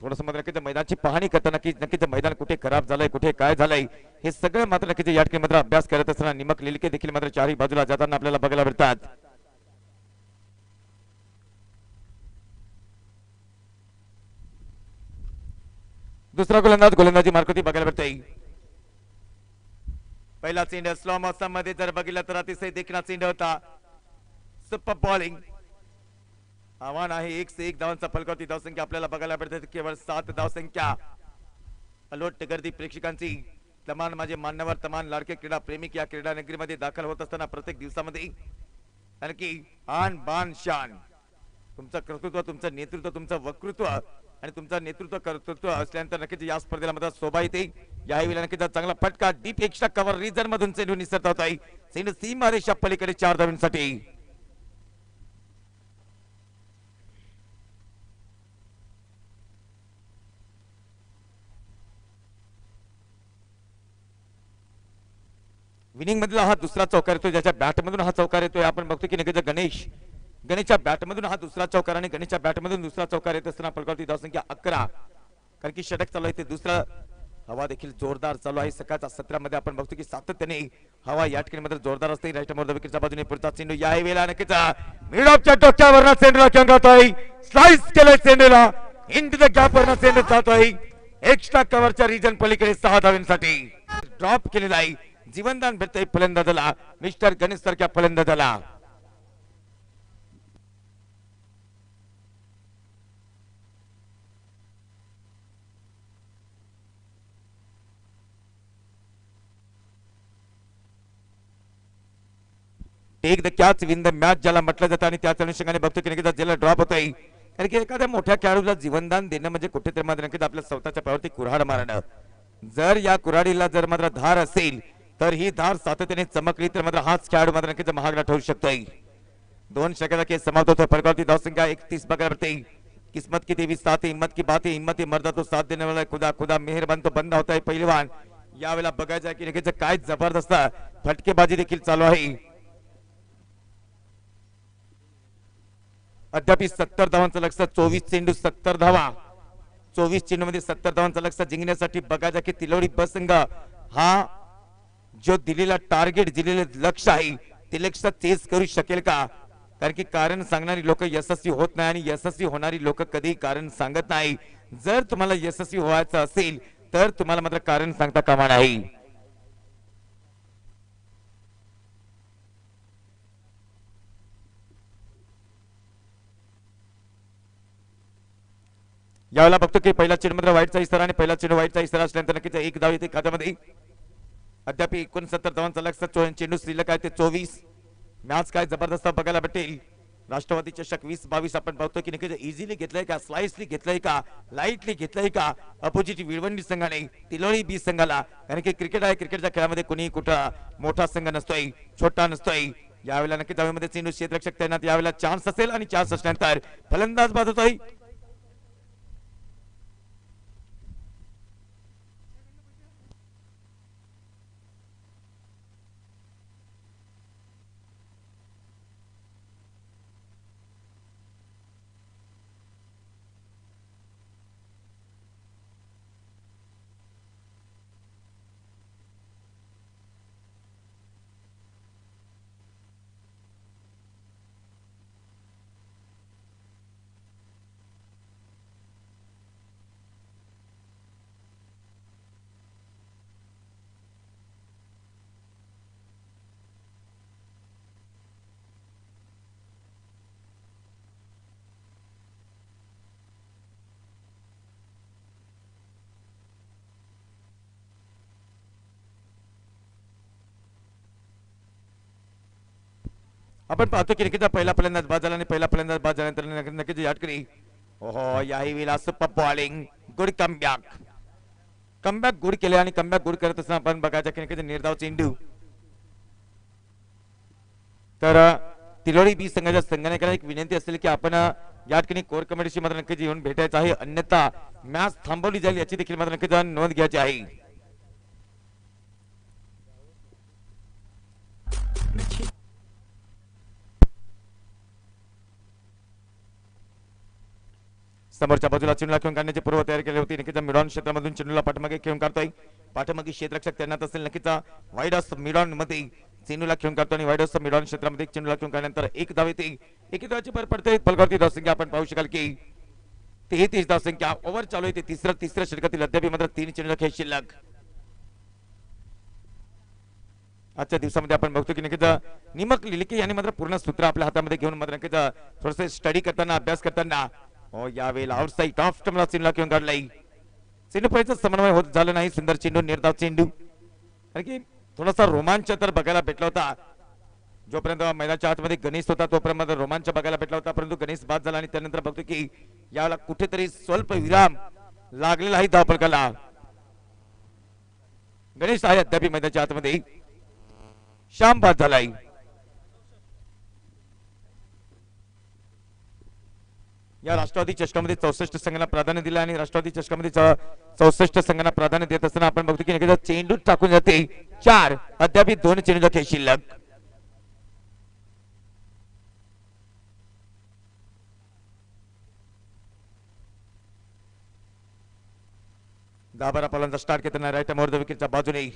थोडंसं मात्र नक्कीच मैदानाची पाहणी करताना नक्कीच मैदान कुठे खराब झालंय, कुठे काय झालंय हे सगळं मात्र नक्कीच या ठिकाणी मात्र अभ्यास करत असताना निमक लिलके देखील मात्र चारही बाजूला जाताना आपल्याला बघायला मिळतात। दुसरा गोलंदाजी मार्कोती बघायला मिळतोय। पहिला चेंडू स्लो मोसम मध्ये जर बघितलं तर अतिशय देखणा चेंडू होता। Super bowling. आव्हान आहे 1 से 1 धावांचा फलकावरती धावसंख्या आपल्याला बघायला मिळते केवळ 7 धावसंख्या. अलोट गर्दी प्रेक्षकांची. तमान माझे मान्यवर तमान लाडके क्रीडा प्रेमिक या क्रीडा नगरीमध्ये दाखल होत असताना प्रत्येक दिवसामध्ये आणखी आन बान शान तुमचं कर्तृत्व, तुमचं नेतृत्व, तुमचं वक्तृत्व आणि तुमचं नेतृत्व कर्तृत्व असल्यानंतर नक्कीच या स्पर्धेला मात्र शोभा येते. याही वेळेला नक्कीच चांगला फटका डीप एक्स्ट्रा कव्हर रिजन मधून चेंडू निसरत होत आहे. चेंडू सीमा रेषा पलीकडे 4 धावांसाठी. विनिंग मधला हा दुसरा चौकार येतोय, ज्याच्या बॅट मधून हा चौकार येतोय. आपण बघतो की नक्कीच गणेशच्या बॅट मधून हा दुसरा चौकार आणि गणेशच्या बॅट मधून दुसरा चौकार येत असताना फलकावरती धावसंख्या 11. कारण की षटक चालू आहे ते दुसरा. हवा देखील जोरदार चालू आहे. सकाळच्या सत्रामध्ये आपण बघतो की सातत्याने हवा या ठिकाणी मात्र जोरदार असते. राईट मोर विकेटच्या बाजूने पुढचा चेंडू या वेळेला नक्कीच मिड ऑफच्या डोक्यावरनं चेंडूला खेळतोय. स्लाइस केलाय चेंडूला. इंटू द गॅप वरनं चेंडू जातोय एक्स्ट्रा कव्हरच्या रिजन पलीकडे 6 धावांसाठी. ड्रॉप केलेला आहे. जीवनदान भेटतंय फलंदाजाला, मिस्टर गणेश सारख्या फलंदाजाला. Take the catch win the match ज्याला म्हटलं जातं आणि त्याच अनुषंगाने बघतो की नक्कीच ज्याला ड्रॉप होतोय. कारण की एखाद्या मोठ्या खेळाडूला जीवनदान देणं म्हणजे कुठेतरी मात्र नक्कीच आपल्या स्वतःच्या पायावरती कुऱ्हाड मारणं. जर या कुऱ्हाडीला जर मात्र धार असेल तर ही धार सातत्याने चमकली तर मात्र हाच खेळाडू मात्र नक्कीच महागडा ठरू शकतोय. 2 षटकाचा खेळ समाप्त होतोय. फलकावरती धावसंख्या 31 बघायला मिळते. किस्मत की देवी साथ है, हिम्मत की बात है, हिम्मत ही मर्दा तो साथ देने वाला खुदा, खुदा मेहरबान तो बंदा होता है पहिलवान. यावेळेला बघायचं की नक्कीच काय जबरदस्त फटकेबाजी देखील चालू आहे. अद्याप 70 धावांचं लक्ष्य. 24 चेंडू 70 धावा. 24 चेंडू मध्ये 70 धावांचं लक्ष्य जिंकण्यासाठी बघायचं की तिलोडी ब संघ हा जो दिलेला टार्गेट दिलेले लक्ष्य आहे ते लक्ष्य चेस करू शकेल का. कारण सांगणारी लोक यशस्वी होत नाही आणि यशस्वी होणारी लोक कधी कारण सांगत नाही. जर तुम्हाला यशस्वी व्हायचं असेल तर तुम्हाला मात्र कारण सांगता कामा नाही. यावेळेला बघतो की पहिला चेंडू मात्र वाईटचा इशारा आणि पहिला चेंडू वाईटचा इशारा असल्यानंतर नक्कीच 1 धाव येते खात्यामध्ये. अद्याप 69 धावांचा लक्ष्य. चेंडू शिल्लक आहे ते 24. मॅच काय जबरदस्त बघायला भेटेल. राष्ट्रवादी चषक 2022 आपण बघतो की नक्कीच इझिली घेतलंय का, स्लाइसली घेतलंय का, लाईटली घेतलंय का अपोजिट विळवंडी संघाने तिलोळी बी संघाला. कारण की क्रिकेट आहे, क्रिकेटच्या खेळामध्ये कोणी कुठं मोठा संघ नसतोय, छोटा नसतोय. यावेळेला नक्कीच धावेमध्ये चेंडू क्षेत्ररक्षक तैनात. यावेळेला चान्स असेल आणि चान्स असल्यानंतर फलंदाज बाद होतोय. आपण पाहतो की नक्कीच पहिला फलंदाज बाद झाला आणि पहिला फलंदाज बाद झाल्यानंतर नक्कीच या ठिकाणी ओहो याही वेळेला super bowling. Good comeback. Comeback good केले आणि कमबॅक गुड करत असताना आपण बघायचं की नक्कीच निर्धाव चेंडू. तर तिलोडी बी संघाच्या संघाने एक विनंती असेल की आपण या ठिकाणी कोर कमिटीशी मात्र नक्कीच येऊन भेटायचं आहे, अन्यथा मॅच थांबवली जाईल याची देखील मात्र नक्कीच नोंद घ्यायची आहे. समोरच्या बाजूला चेंडूला खेळून काढण्याची पूर्व तयारी केली होती. नक्कीच मिडॉन क्षेत्रामधून चेंडूला पाठमागे खेळून काढतोय. पाठमागे क्षेत्ररक्षक तैनात असेल. नक्कीच वाईड ऑफ मिडॉन मध्ये चेंडूला खेळून काढतो आणि वाईड ऑफ मिडॉन क्षेत्रामध्ये चेंडूला खेळून काढल्यानंतर 1 धाव येते. 1 धावाची भर पडते. फलकावरती धावसंख्या आपण पाहू शकाल की 33 धावसंख्या. ओव्हर चालू आहे. तिसऱ्या षटकातील अद्याप मात्र 3 चेंडूला खेळ शिल्लक. आजच्या दिवसामध्ये आपण बघतो की नक्कीच निमक लिलिके यांनी मात्र पूर्ण सूत्र आपल्या हातामध्ये घेऊन मात्र नक्कीच थोडंसं स्टडी करताना अभ्यास करताना हो यावेळेला आउटसाइड ऑफ स्टंपला चेंडूला घेऊन काढलाय. चेंडू पर्यंत समन्वय होत झालं नाही. सुंदर चेंडू निर्धाव चेंडू कारण की थोडासा रोमांच तर बघायला भेटला होता. जोपर्यंत मैदानाच्या आतमध्ये गणेश होता तोपर्यंत रोमांच बघायला भेटला होता परंतु गणेश बाद झाला आणि त्यानंतर बघतो की याला कुठेतरी स्वल्प विराम लागलेला आहे धावफलकाला. गणेश आहे अद्याप मैदानाच्या आतमध्ये. श्याम बाद झालाय. या राष्ट्रवादी चषकामध्ये 64 संघांना प्राधान्य दिलं आणि राष्ट्रवादी चषकामध्ये 64 संघांना प्राधान्य देत असताना आपण बघतो की नक्कीच चेंडू टाकून जाते 4 अद्याप 2 चेंडूचा खेळ शिल्लक. दाबारा पालांचा स्टार्ट घेताना राईट मोर द विकेटच्या बाजूने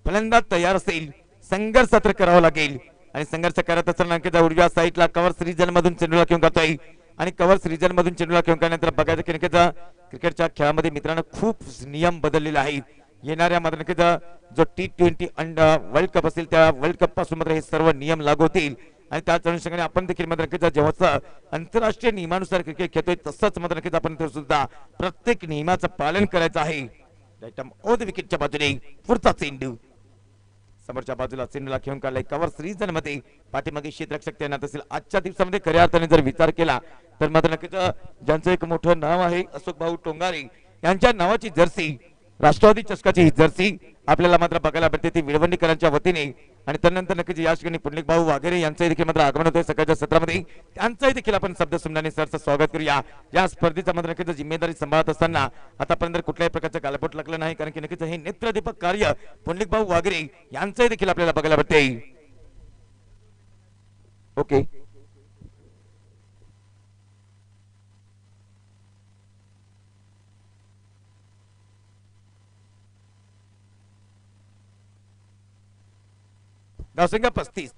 फलंदाज तयार असेल. संघर्ष तर करावा लागेल आणि संघर्ष करत असताना नक्कीच उजव्या साईडला कव्हर रिजन मधून चेंडूला घेऊन जातोय आणि कव्हर रिजन मधून चेंडूला घेऊन काढल्यानंतर बघायचं की नक्कीच क्रिकेटच्या खेळामध्ये मित्रांनो खूप नियम बदललेले आहेत. येणाऱ्या मात्र नक्कीच जो T20 वर्ल्ड कप असेल त्या वर्ल्ड कप पासून मात्र हे सर्व नियम लागू होतील आणि त्याच अनुषंगाने आपण देखील मात्र नक्कीच जेव्हा आंतरराष्ट्रीय नियमानुसार क्रिकेट खेळतोय तसंच मात्र नक्कीच आपण सुद्धा प्रत्येक नियमाचं पालन करायचं आहे. राईट विकेटच्या बाजूने पुढचा चेंडू समोरच्या बाजूला चेंडूला घेऊन काढलाय कव्हर रिजन मध्ये. पाठीमागे क्षेत्ररक्षक तैनात असेल. आजच्या दिवसामध्ये खऱ्या अर्थाने जर विचार केला तर मात्र नक्कीच ज्यांचं एक मोठं नाव आहे अशोक भाऊ टोंगारे यांच्या नावाची जर्सी राष्ट्रवादी चषकाची ही जर्सी आपल्याला मात्र बघायला भेटते ती विळवंडीकरांच्या वतीने आणि त्यानंतर नक्कीच या ठिकाणी पुंडलिक भाऊ वाघेरे यांचंही देखील मात्र आगमन होतोय सकाळच्या सत्रामध्ये. त्यांचंही देखील आपण शब्द सुमनाने सरचं स्वागत करूया. या स्पर्धेचा मात्र नक्कीच जिम्मेदारी सांभाळत असताना आतापर्यंत कुठल्याही प्रकारचं गालबोट लागलं नाही कारण की नक्कीच हे नेत्रदीपक कार्य पुंडलिक भाऊ वाघेरे यांचंही देखील आपल्याला बघायला भेटते. ओके धावसंख्या 35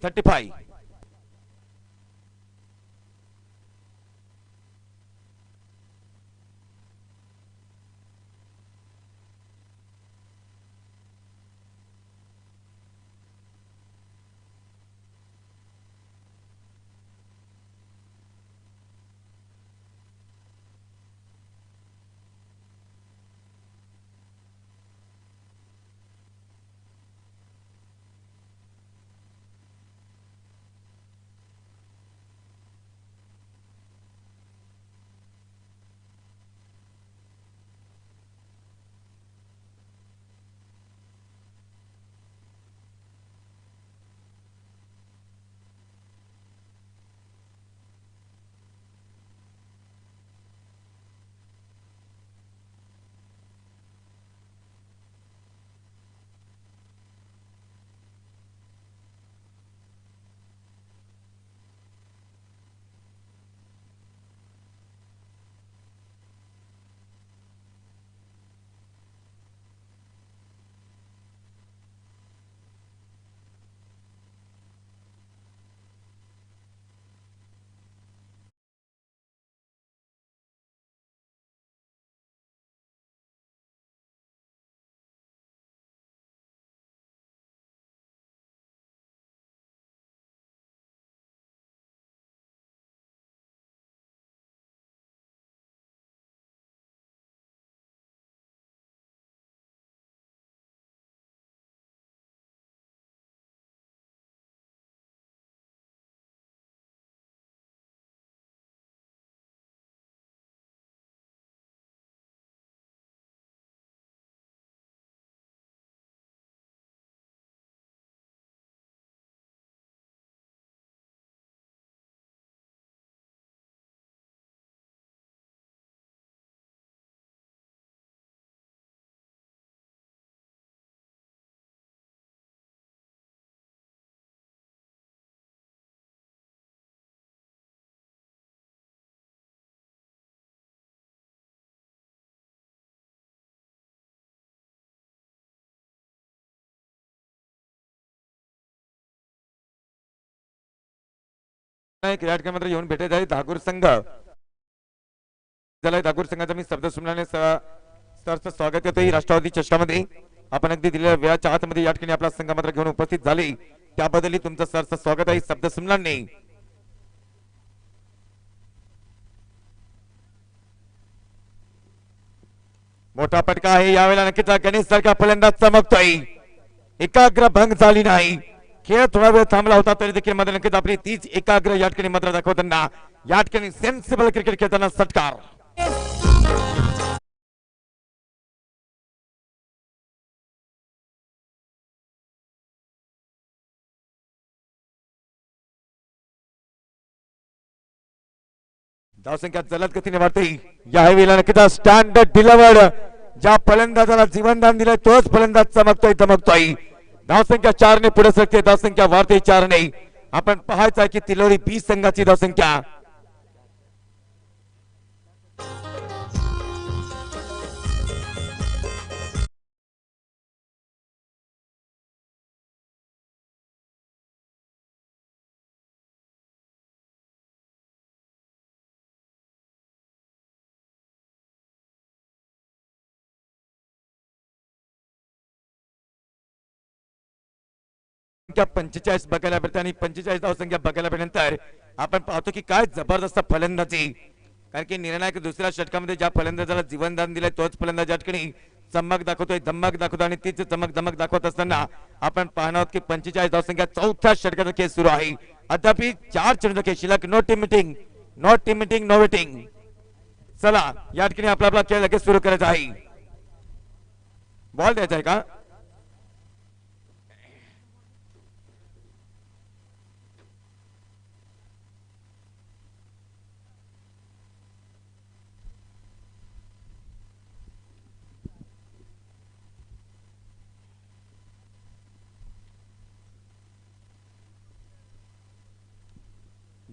क्रीडा मात्र येऊन भेटत आहे धागूर संघ. धागूर संघाचा मी शब्द सुमनाने सरचं स्वागत करतोय राष्ट्रवादी चषकामध्ये. आपण अगदी दिलेल्या वेळाच्या आतमध्ये या ठिकाणी आपला संघ मात्र घेऊन उपस्थित झाले, त्याबद्दलही तुमचं सरचं स्वागत आहे. शब्द सुमलांनी मोठा फटका आहे यावेळेला. नक्कीच गणेश सारखा फलंदाज चमकतोय, एकाग्र भंग झाली नाही. खेळ थोडा वेळ थांबला होता तरी देखील मध्ये नक्कीच आपली तीच एकाग्र या ठिकाणी मात्र दाखवताना या ठिकाणी सेन्सिबल क्रिकेट खेळताना षटकार. धावसंख्या जलद गतीने वाढते यावेळेला. नक्कीच स्टँडर्ड डिलिव्हर्ड ज्या फलंदाजाला जीवनदान दिलंय तोच फलंदाज चमकतोय. धावसंख्या 4 ने पुढे सरकते, धावसंख्या वाढते 4 ने. आपण पाहायचं की तिलोरी बी संघाची धावसंख्या संख्या 45 बघायला भेटते आणि 45 धावसंख्या बघायला भेटल्यानंतर आपण पाहतो की काय जबरदस्त फलंदाजी. कारण की निर्णायक दुसऱ्या षटकामध्ये ज्या फलंदाजाला जीवनदान दिलंय तोच फलंदाज या ठिकाणी चमक दाखवतोय, धमक दाखवतो आणि तीच चमक धमक दाखवत असताना आपण पाहणार आहोत की 45 धावसंख्या चौथ्या षटकाचा खेळ सुरू आहे. अद्याप 4 चेंडूचा खेळ शिल्लक. No team meeting no waiting. चला या ठिकाणी आपला खेळ लगेच सुरू करायचा आहे. बॉल द्यायचा आहे का?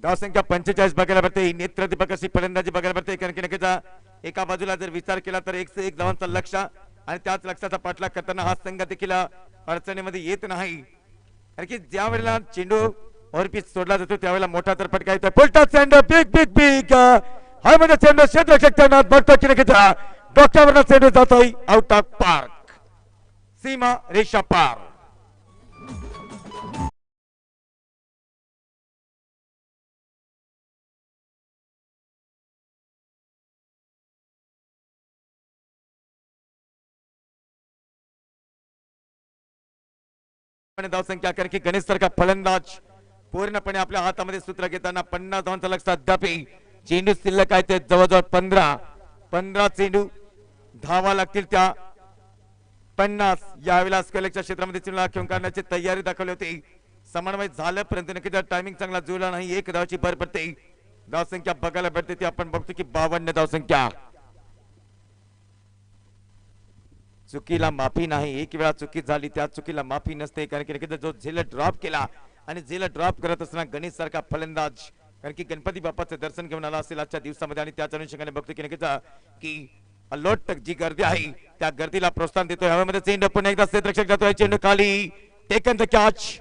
धावसंख्या 45 बघायला भेटते. नेत्रदीपक अशी फलंदाजी बघायला भेटते. कारण की नक्कीच एका बाजूला जर विचार केला तर 1 से 1 धावांचा लक्ष आणि त्याच लक्षाचा पाठलाग करताना हा संघ देखील अडचणीमध्ये येत नाही. कारण की ज्या वेळेला चेंडू ओव्हरपिच सोडला जातो त्यावेळेला मोठा तर फटका येतो. फुलटा चेंडू बिग हा म्हणजे चेंडू क्षेत्ररक्षक बघतो की नक्कीच डोक्यावरनं चेंडू जातोय आउट ऑफ पार्क, सीमा रेषा पार. धावसंख्या कारण की गणेश सारखा फलंदाज पूर्णपणे आपल्या हातामध्ये सूत्र घेताना 50 धावांचा लक्ष. अद्याप चेंडू शिल्लक आहे ते जवळजवळ 15 चेंडू धावा लागतील त्या 50. यावेळेला स्क्वेअरच्या क्षेत्रामध्ये चेंडूला खेळून काढण्याची तयारी दाखवली होती. समन्वय झालं परंतु नक्की टायमिंग चांगला जुळला नाही. 1 धावाची भर पडते. धावसंख्या बघायला भेटते ती आपण बघतो की 52 धावसंख्या. चुकीला माफी नाही. एक वेळा चुकी झाली त्या चुकीला माफी नसते. कारण की जो झेल ड्रॉप केला आणि झेल ड्रॉप करत असताना गणेश सारखा फलंदाज कारण की गणपती बाप्पाचं दर्शन घेऊन आला असेल आजच्या दिवसामध्ये आणि त्याच अनुषंगाने बघतो की नक्कीच की अलोट जी गर्दी आहे त्या गर्दीला प्रोत्साहन देतोय. हवेमध्ये चेंडू पुन्हा एकदा क्षेत्ररक्षक जातोय. चेंडू खाली टेकन द कॅच.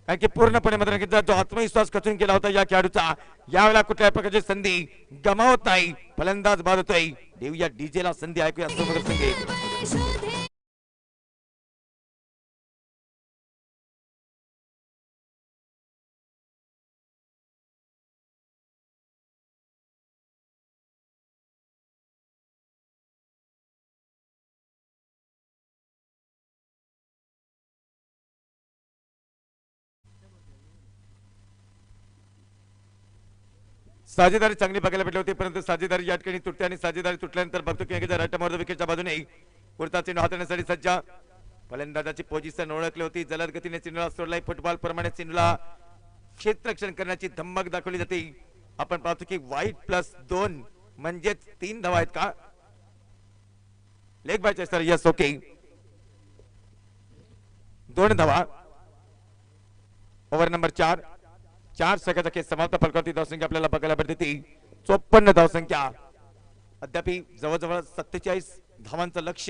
कारण की पूर्णपणे मात्र जो आत्मविश्वास खचून गेला होता या खेळाडूचा यावेळेला कुठल्याही प्रकारची संधी गमावत नाही. फलंदाज बाद होतोय. देऊया डीजेला संधी. ऐकूया समोर संगीत. साजेदारी चांगली बघायला भेटली होती परंतु साजेदारी या ठिकाणी तुटते आणि साजेदारी तुटल्यानंतर बघतो की राईट विकेटच्या बाजूने पुढचा चेंडू हाताळण्यासाठी सज्ज. फलंदाजाची पोझिशन ओळखली होती. जलद गतीने चेंडूला सोडलाय. फुटबॉल प्रमाणे चेंडूला क्षेत्ररक्षण करण्याची धमक दाखवली जाते. आपण पाहतो की वाईट +2 म्हणजे 3 धावा आहेत का? Leg bye sir. Yes okay. 2 धावा. ओव्हर नंबर 4 सेकंदाचा खेळ समाप्त. फलकावरती धावसंख्या आपल्याला बघायला भेटते ती 54 धावसंख्या. अद्याप जवळजवळ 47 धावांचं लक्ष.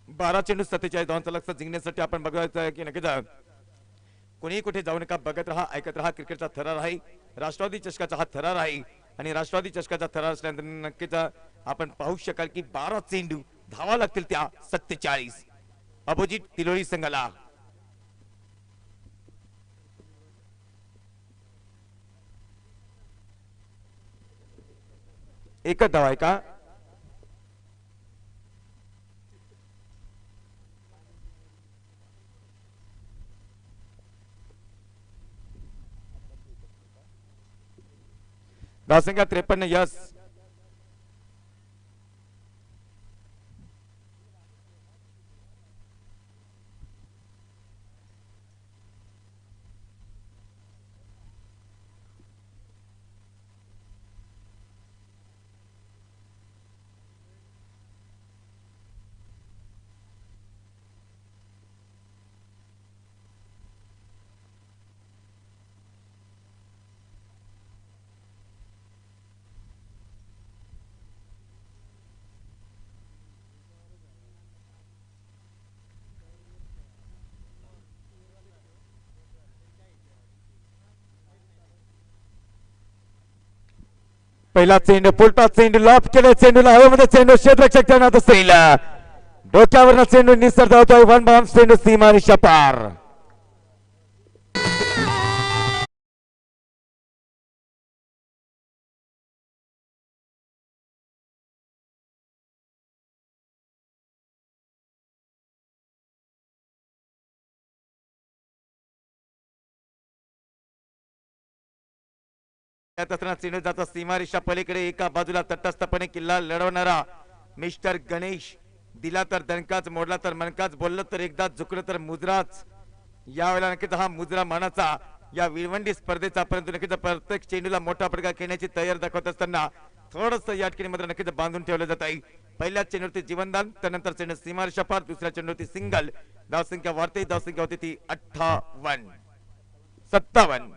12 चेंडू 47 धावांचं लक्ष जिंकण्यासाठी आपण बघायचं की नक्कीच कोणी कुठे जाऊ नका. बघत राहा, ऐकत राहा. क्रिकेटचा थरार आहे. राष्ट्रवादी चषकाचा हा थरार आहे आणि राष्ट्रवादी चषकाचा थरार असल्यानंतर नक्कीच आपण पाहू शकाल की 12 चेंडू धावा लागतील त्या 47 अपोजिट तिलोरी संघाला. एकच धावा आहे का? धावसंख्या 53 यस. पहिला चेंडू पुलटा चेंडू लॉफ केले. चेंडूला हवेमध्ये चेंडू क्षेत्ररक्षक ठेवण्यात असेल. डोक्यावरनं चेंडू निसर धावतोय. वन बाउंड चेंडू सीमारेषा पार. चेंडू जातो सीमारेषा पलीकडे. एका बाजूला तटस्थपणे किल्ला लढवणारा मिस्टर गणेश. दिला तर दणकाच, मोडला तर मनकाच, बोललं तर एकदा, झुकलं तर मुजराच. यावेळेला नक्कीच हा मुजरा मानाचा या विळवंडी स्पर्धेचा, परंतु नक्कीच प्रत्येक चेंडूला मोठा फटका खेळण्याची तयार दाखवत असताना थोडस या ठिकाणी मात्र नक्कीच बांधून ठेवलं जात आहे. पहिल्या चेंडूवरती जीवनदान, त्यानंतर चेंडू सीमारेषा पार, दुसऱ्या चेंडूवरती सिंगल. धावसंख्या वाढते. धावसंख्या होती ती 58 57.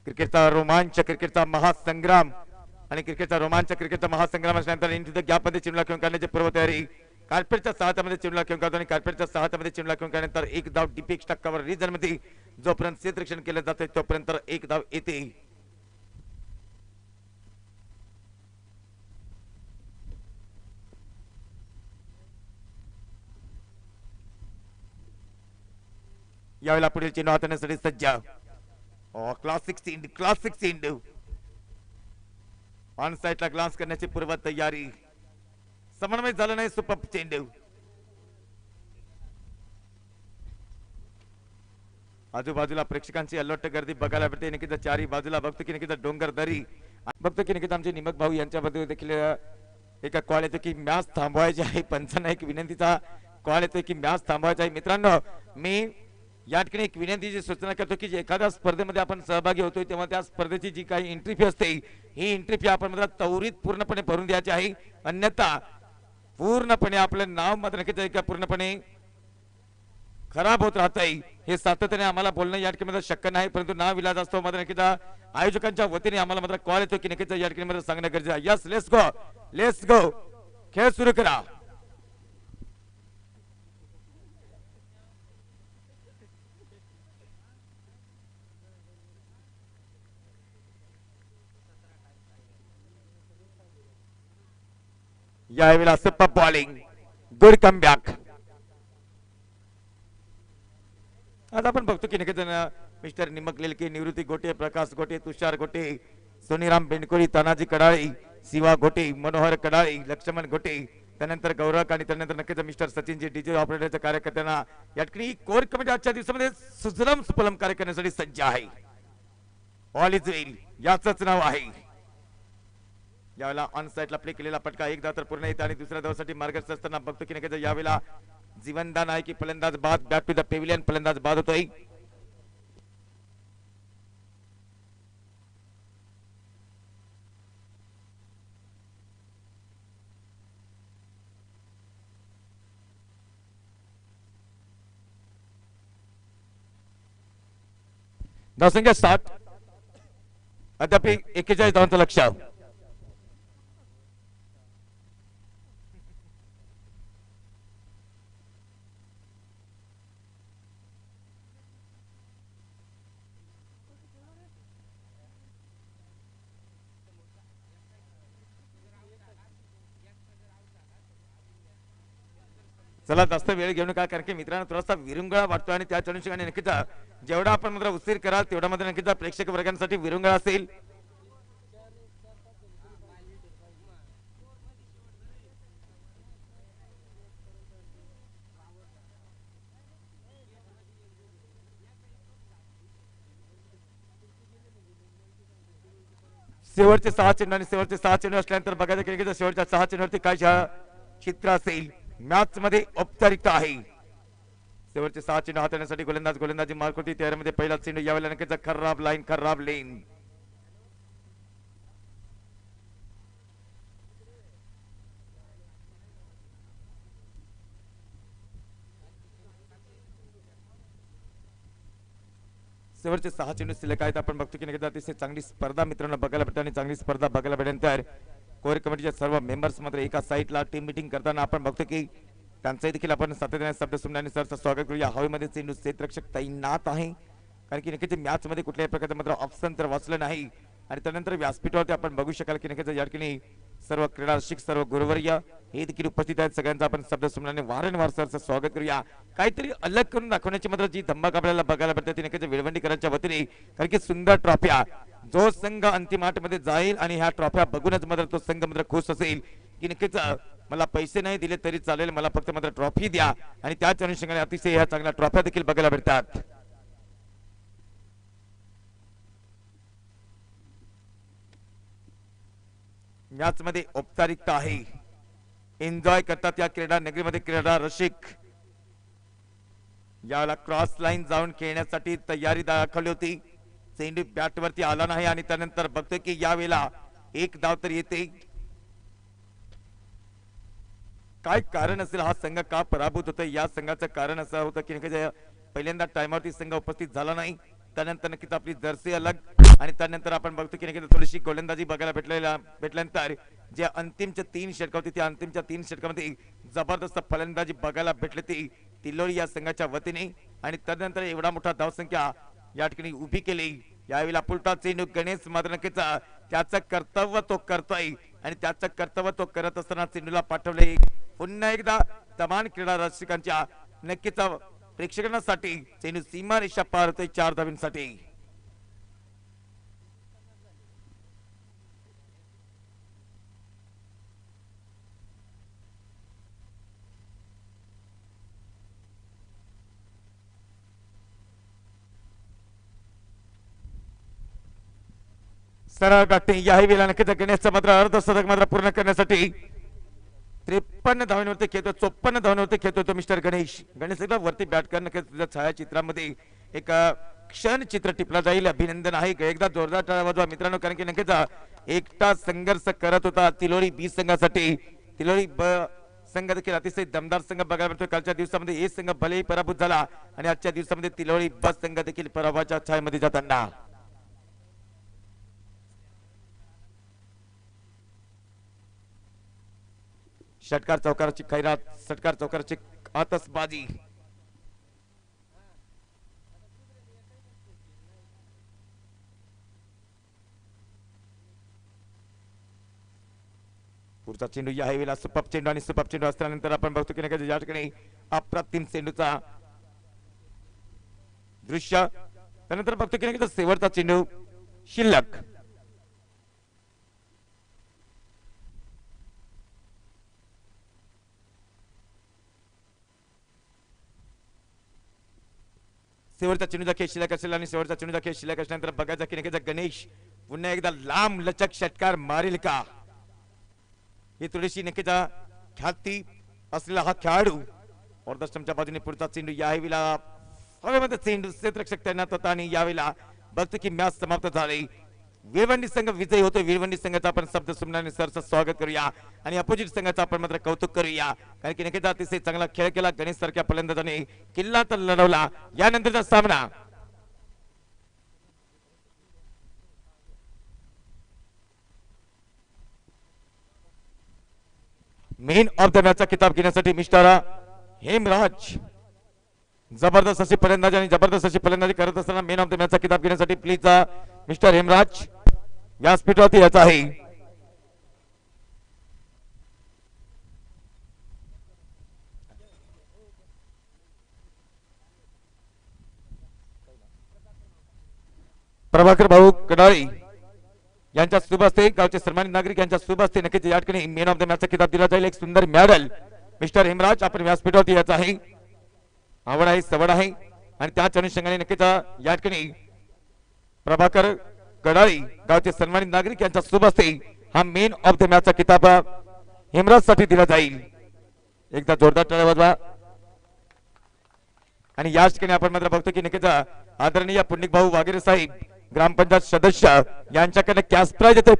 क्रिकेटचा रोमांच, क्रिकेटचा महासंग्राम आणि क्रिकेटचा रोमांच, क्रिकेटचा महासंग्राम असल्यानंतर इंटू द गॅप मध्ये चेंडूला खेळून काढण्याची पूर्वतयारी. कार्पेटच्या 6 हातामध्ये चेंडूला खेळून काढतो आणि कार्पेटच्या 6 हातामध्ये चेंडूला खेळून काढल्यानंतर एक धाव डिपेक्स टक्कावर रिझन मध्ये जोपर्यंत क्षेत्ररक्षण केलं जातं तोपर्यंत एक धाव येते. यावेळेला पुढील चेंडू हाताळण्यासाठी सज्ज. क्लासिक चेंडू, क्लासिक चेंडू. ऑन साइडला ग्लान्स करण्याची पूर्व तयारी. समन्वय झालं नाही. सुपर चेंडू. आजूबाजूला प्रेक्षकांची अल्लोट गर्दी बघायला भेटते. नक्कीच चारी बाजूला बघतो की नक्कीच डोंगरदरी, बघतो की नक्कीच आमचे निमक भाऊ यांच्याबद्दल देखील एका कॉल येतो की मॅच थांबवायची आहे. पंचांना एक विनंतीचा कॉल येतो की मॅच थांबवायचा आहे. मित्रांनो, मी या ठिकाणी एक विनंतीची सूचना करतो की एखाद्या स्पर्धेमध्ये आपण सहभागी होतोय तेव्हा त्या स्पर्धेची जी काही एंट्री फी असते ही एंट्री फी आपण मात्र त्वरित पूर्णपणे भरून द्यायची आहे. अन्यथा पूर्णपणे आपलं नाव मात्र नक्कीच पूर्णपणे खराब होत राहत आहे. हे सातत्याने आम्हाला बोलणं या ठिकाणी शक्य नाही, परंतु नाव विलाज असतो मात्र नक्कीच आयोजकांच्या वतीने आम्हाला मात्र कॉल येतो की नक्कीच या ठिकाणी सांगणं गरजेचं आहे. Yes, let's go, let's go. खेळ सुरू करा. यावेळेला सुपर बॉलिंग, गुड कमबॅक. आज आपण बघतो की नक्कीच मिस्टर निमक लेलके, निवृत्ती गोटे, प्रकाश गोटे, तुषार गोटे, सोनीराम बेंडकोळी, तानाजी कडाळी, शिवा गोटे, मनोहर कडाळी, लक्ष्मण गोटे, त्यानंतर गौरव आणि त्यानंतर नक्कीच मिस्टर सचिनजी डीजे ऑपरेटरच्या कार्यकर्त्यांना या ठिकाणी कोर कमिटी आजच्या दिवसामध्ये सुजलम सुफलम कार्य करण्यासाठी सज्ज आहे. ऑल इज वेल याचंच नाव आहे. यावेळेला ऑन साइडला प्ले केलेला फटका एक धाव तर पूर्ण येते आणि दुसऱ्या धावासाठी मार्गस्थ असताना बघतो की नक्कीच यावेळेला जीवनदान आहे की फलंदाज बाद. बॅक टू द पेव्हिलियन, फलंदाज बाद होतोय. धावसंख्या 7, अद्याप 41 धावांचं लक्ष्य. चला जास्त वेळ घेऊ नका कारण की मित्रांनो थोडासा विरंगुळा वाटतो आणि त्याच अनुषंगाने नक्कीच जेवढा आपण मात्र उशीर कराल तेवढा मात्र नक्कीच प्रेक्षक वर्गांसाठी विरंगुळा असेल. शेवटचे 6 चेंडू आणि शेवटचे 6 चेंडू असल्यानंतर बघायचं की शेवटच्या 6 चेंडूवरती काय चित्र असेल. मॅच मध्ये औपचारिकता आहे. शेवटचे 6 चेंडू हाताळण्यासाठी गोलंदाजी मार्कोटी तयारीमध्ये पहिला चेंडू यावेळेला नक्कीच खराब लेन. शेवटचे 6 चेंडू शिल्लक आहेत. आपण बघतो की नक्कीच अतिशय चांगली स्पर्धा मित्रांनो बघायला भेटते आणि चांगली स्पर्धा बघायला भेटल्यानंतर कोर कमिटीच्या सर्व मेंबर्स मात्र एका साईडला टीम मीटिंग करताना आपण बघतो की त्यांचाही देखील आपण सातत्याने शब्द सुमनाने सरचं स्वागत करूया. हवेमध्ये चेंडू क्षेत्ररक्षक तैनात आहे कारण की नक्कीच मॅच मध्ये कुठल्याही प्रकारचं मात्र ऑप्शन तर वाचलं नाही. आणि त्यानंतर व्यासपीठावरती आपण बघू शकाल की नक्कीच या ठिकाणी सर्व क्रीडा रसिक सर्व गुरुवर्य हे देखील उपस्थित आहेत. सगळ्यांचं आपण शब्द सुमनाने वारंवार सरचं स्वागत करूया. काहीतरी अलग करून दाखवण्याची मात्र जी धम्मक आपल्याला बघायला भेटते ती नक्कीच विळवंडीकरांच्या वतीने कारण की सुंदर ट्रॉफ्या जो संघ अंतिम आठ मध्ये जाईल आणि ह्या ट्रॉफ्या बघूनच मात्र तो संघ मात्र खुश असेल की नक्कीच मला पैसे नाही दिले तरी चालेल मला फक्त मात्र ट्रॉफी द्या आणि त्याच अनुषंगाने अतिशय ह्या चांगल्या ट्रॉफ्या देखील बघायला भेटतात. मॅच मध्ये औपचारिकता आहे. एन्जॉय करतात या क्रीडा नगरीमध्ये क्रीडा रसिक. याला क्रॉस लाईन जाऊन खेळण्यासाठी तयारी दाखवली होती. चेंडू बॅट वरती आला नाही आणि त्यानंतर बघतोय की यावेळेला एक धाव तर येते. काय कारण असेल हा संघ का पराभूत होतोय. या संघाचं कारण असं होतं की पहिल्यांदा टाइमवरती संघ उपस्थित झाला नाही. त्यानंतर नक्कीच आपली जर्सी अलग आणि त्यानंतर आपण बघतो की नक्कीच थोडीशी गोलंदाजी बघायला भेटल्यानंतर जे अंतिमच्या 3 षटक होती त्या अंतिमच्या 3 षटकामध्ये जबरदस्त फलंदाजी बघायला भेटली ती तिलोरी या संघाच्या वतीने आणि त्यानंतर एवढा मोठा धावसंख्या या ठिकाणी उभी केली. यावेळेला पुलटा चेंडू गणेश मात्र नक्कीच त्याचं कर्तव्य तो करतोय आणि त्याचं कर्तव्य तो करत असताना चेंडूला पाठवले. पुन्हा एकदा तमाम क्रीडा रसिकांच्या नक्कीच प्रेक्षकांसाठी चेंडू सीमा रेषा पार होतोय 4 धावींसाठी. सरळ गाठी याही वेळेला नक्कीच गणेशचा मात्र अर्धशतक मात्र पूर्ण करण्यासाठी 53 धावांवरती खेळतो 54 धावांवरती खेळतो तो मिस्टर गणेश. गणेश एकदा वरती बॅट करणं तुझ्या छायाचित्रामध्ये एक क्षण चित्र टिपला जाईल. अभिनंदन आहे. एकदा जोरदार टाळ्या वाजवा मित्रांनो कारण की नक्कीच एकटा संघर्ष करत होता तिलोरी बी संघासाठी. तिलोरी ब संघ देखील अतिशय दमदार संघ बघायला मिळतो. कालच्या दिवसामध्ये हे संघ भलेही पराभूत झाला आणि आजच्या दिवसामध्ये तिलोरी ब संघ देखील पराभवाच्या छायेमध्ये जाताना षटकार चौकाराची खैरात षटकार चौकाराची आतषबाजी. पुढचा चेंडू या वेळेला सुपप चेंडू आणि सुपप चेंडू असल्यानंतर आपण बघतो की या ठिकाणी अप्रतिम चेंडूचा दृश्य. त्यानंतर बघतो की शेवटचा चेंडू शिल्लक. शेवटचा चेंडूचा खेळ शिल्लक असेल आणि शेवटचा चेंडूचा खेळ शिल्लक असल्यानंतर बघायचा की गणेश पुन्हा एकदा लांब लचक षटकार मारेल का. ही थोडीशी नक्कीच ख्याती असलेला हा खेळाडू ऑर्धस्टमच्या बाजूने पुढचा चेंडू यावेळेला हवेमध्ये चेंडू क्षेत्ररक्षक तैनात होता आणि यावेळेला बघतो की मॅच समाप्त झाली. विळवंडी संघ विजयी होतो. विळवंडी संघाचा आपण शब्द सुमनाने सरचं स्वागत करूया आणि अपोजिट संघाचा आपण मात्र कौतुक करूया कारण की नक्कीच अतिशय चांगला खेळ केला. गणेश सारख्या फलंदाजाने किल्ला तर लढवला. यानंतरचा सामना मेन ऑफ द मॅचचा किताब घेण्यासाठी मिस्टर हेमराज जबरदस्त अशी फलंदाजी आणि जबरदस्त अशी फलंदाजी करत असताना मेन ऑफ द मॅचचा किताब घेण्यासाठी प्लीज मिस्टर हेमराज व्यासपीठावरती याचा आहे. प्रभाकर भाऊ कडाळी यांच्या शुभ हस्ते गावचे सन्मानित नागरिक यांच्या शुभ हस्ते नक्कीच या ठिकाणी मेन ऑफ द मॅचचा किताब दिला जाईल. एक सुंदर मेडल मिस्टर हेमराज आपण व्यासपीठावरती याचा आहे, आवड आहे, सवड आहे आणि त्याच अनुषंगाने नक्कीच या ठिकाणी प्रभाकर कडाळी गावचे सन्मानित नागरिक यांच्या शुभ हस्ते हा मेन ऑफ द मॅचचा किताब हेमराज साठी दिला जाईल. एकदा जोरदार टाळ्या वाजवा. आणि याच ठिकाणी आपण मात्र बघतो की नक्कीच आदरणीय पुण्यक भाऊ वागेरे साहेब ग्रामपंचायत सदस्य यांच्याकडे कॅश प्राइज येते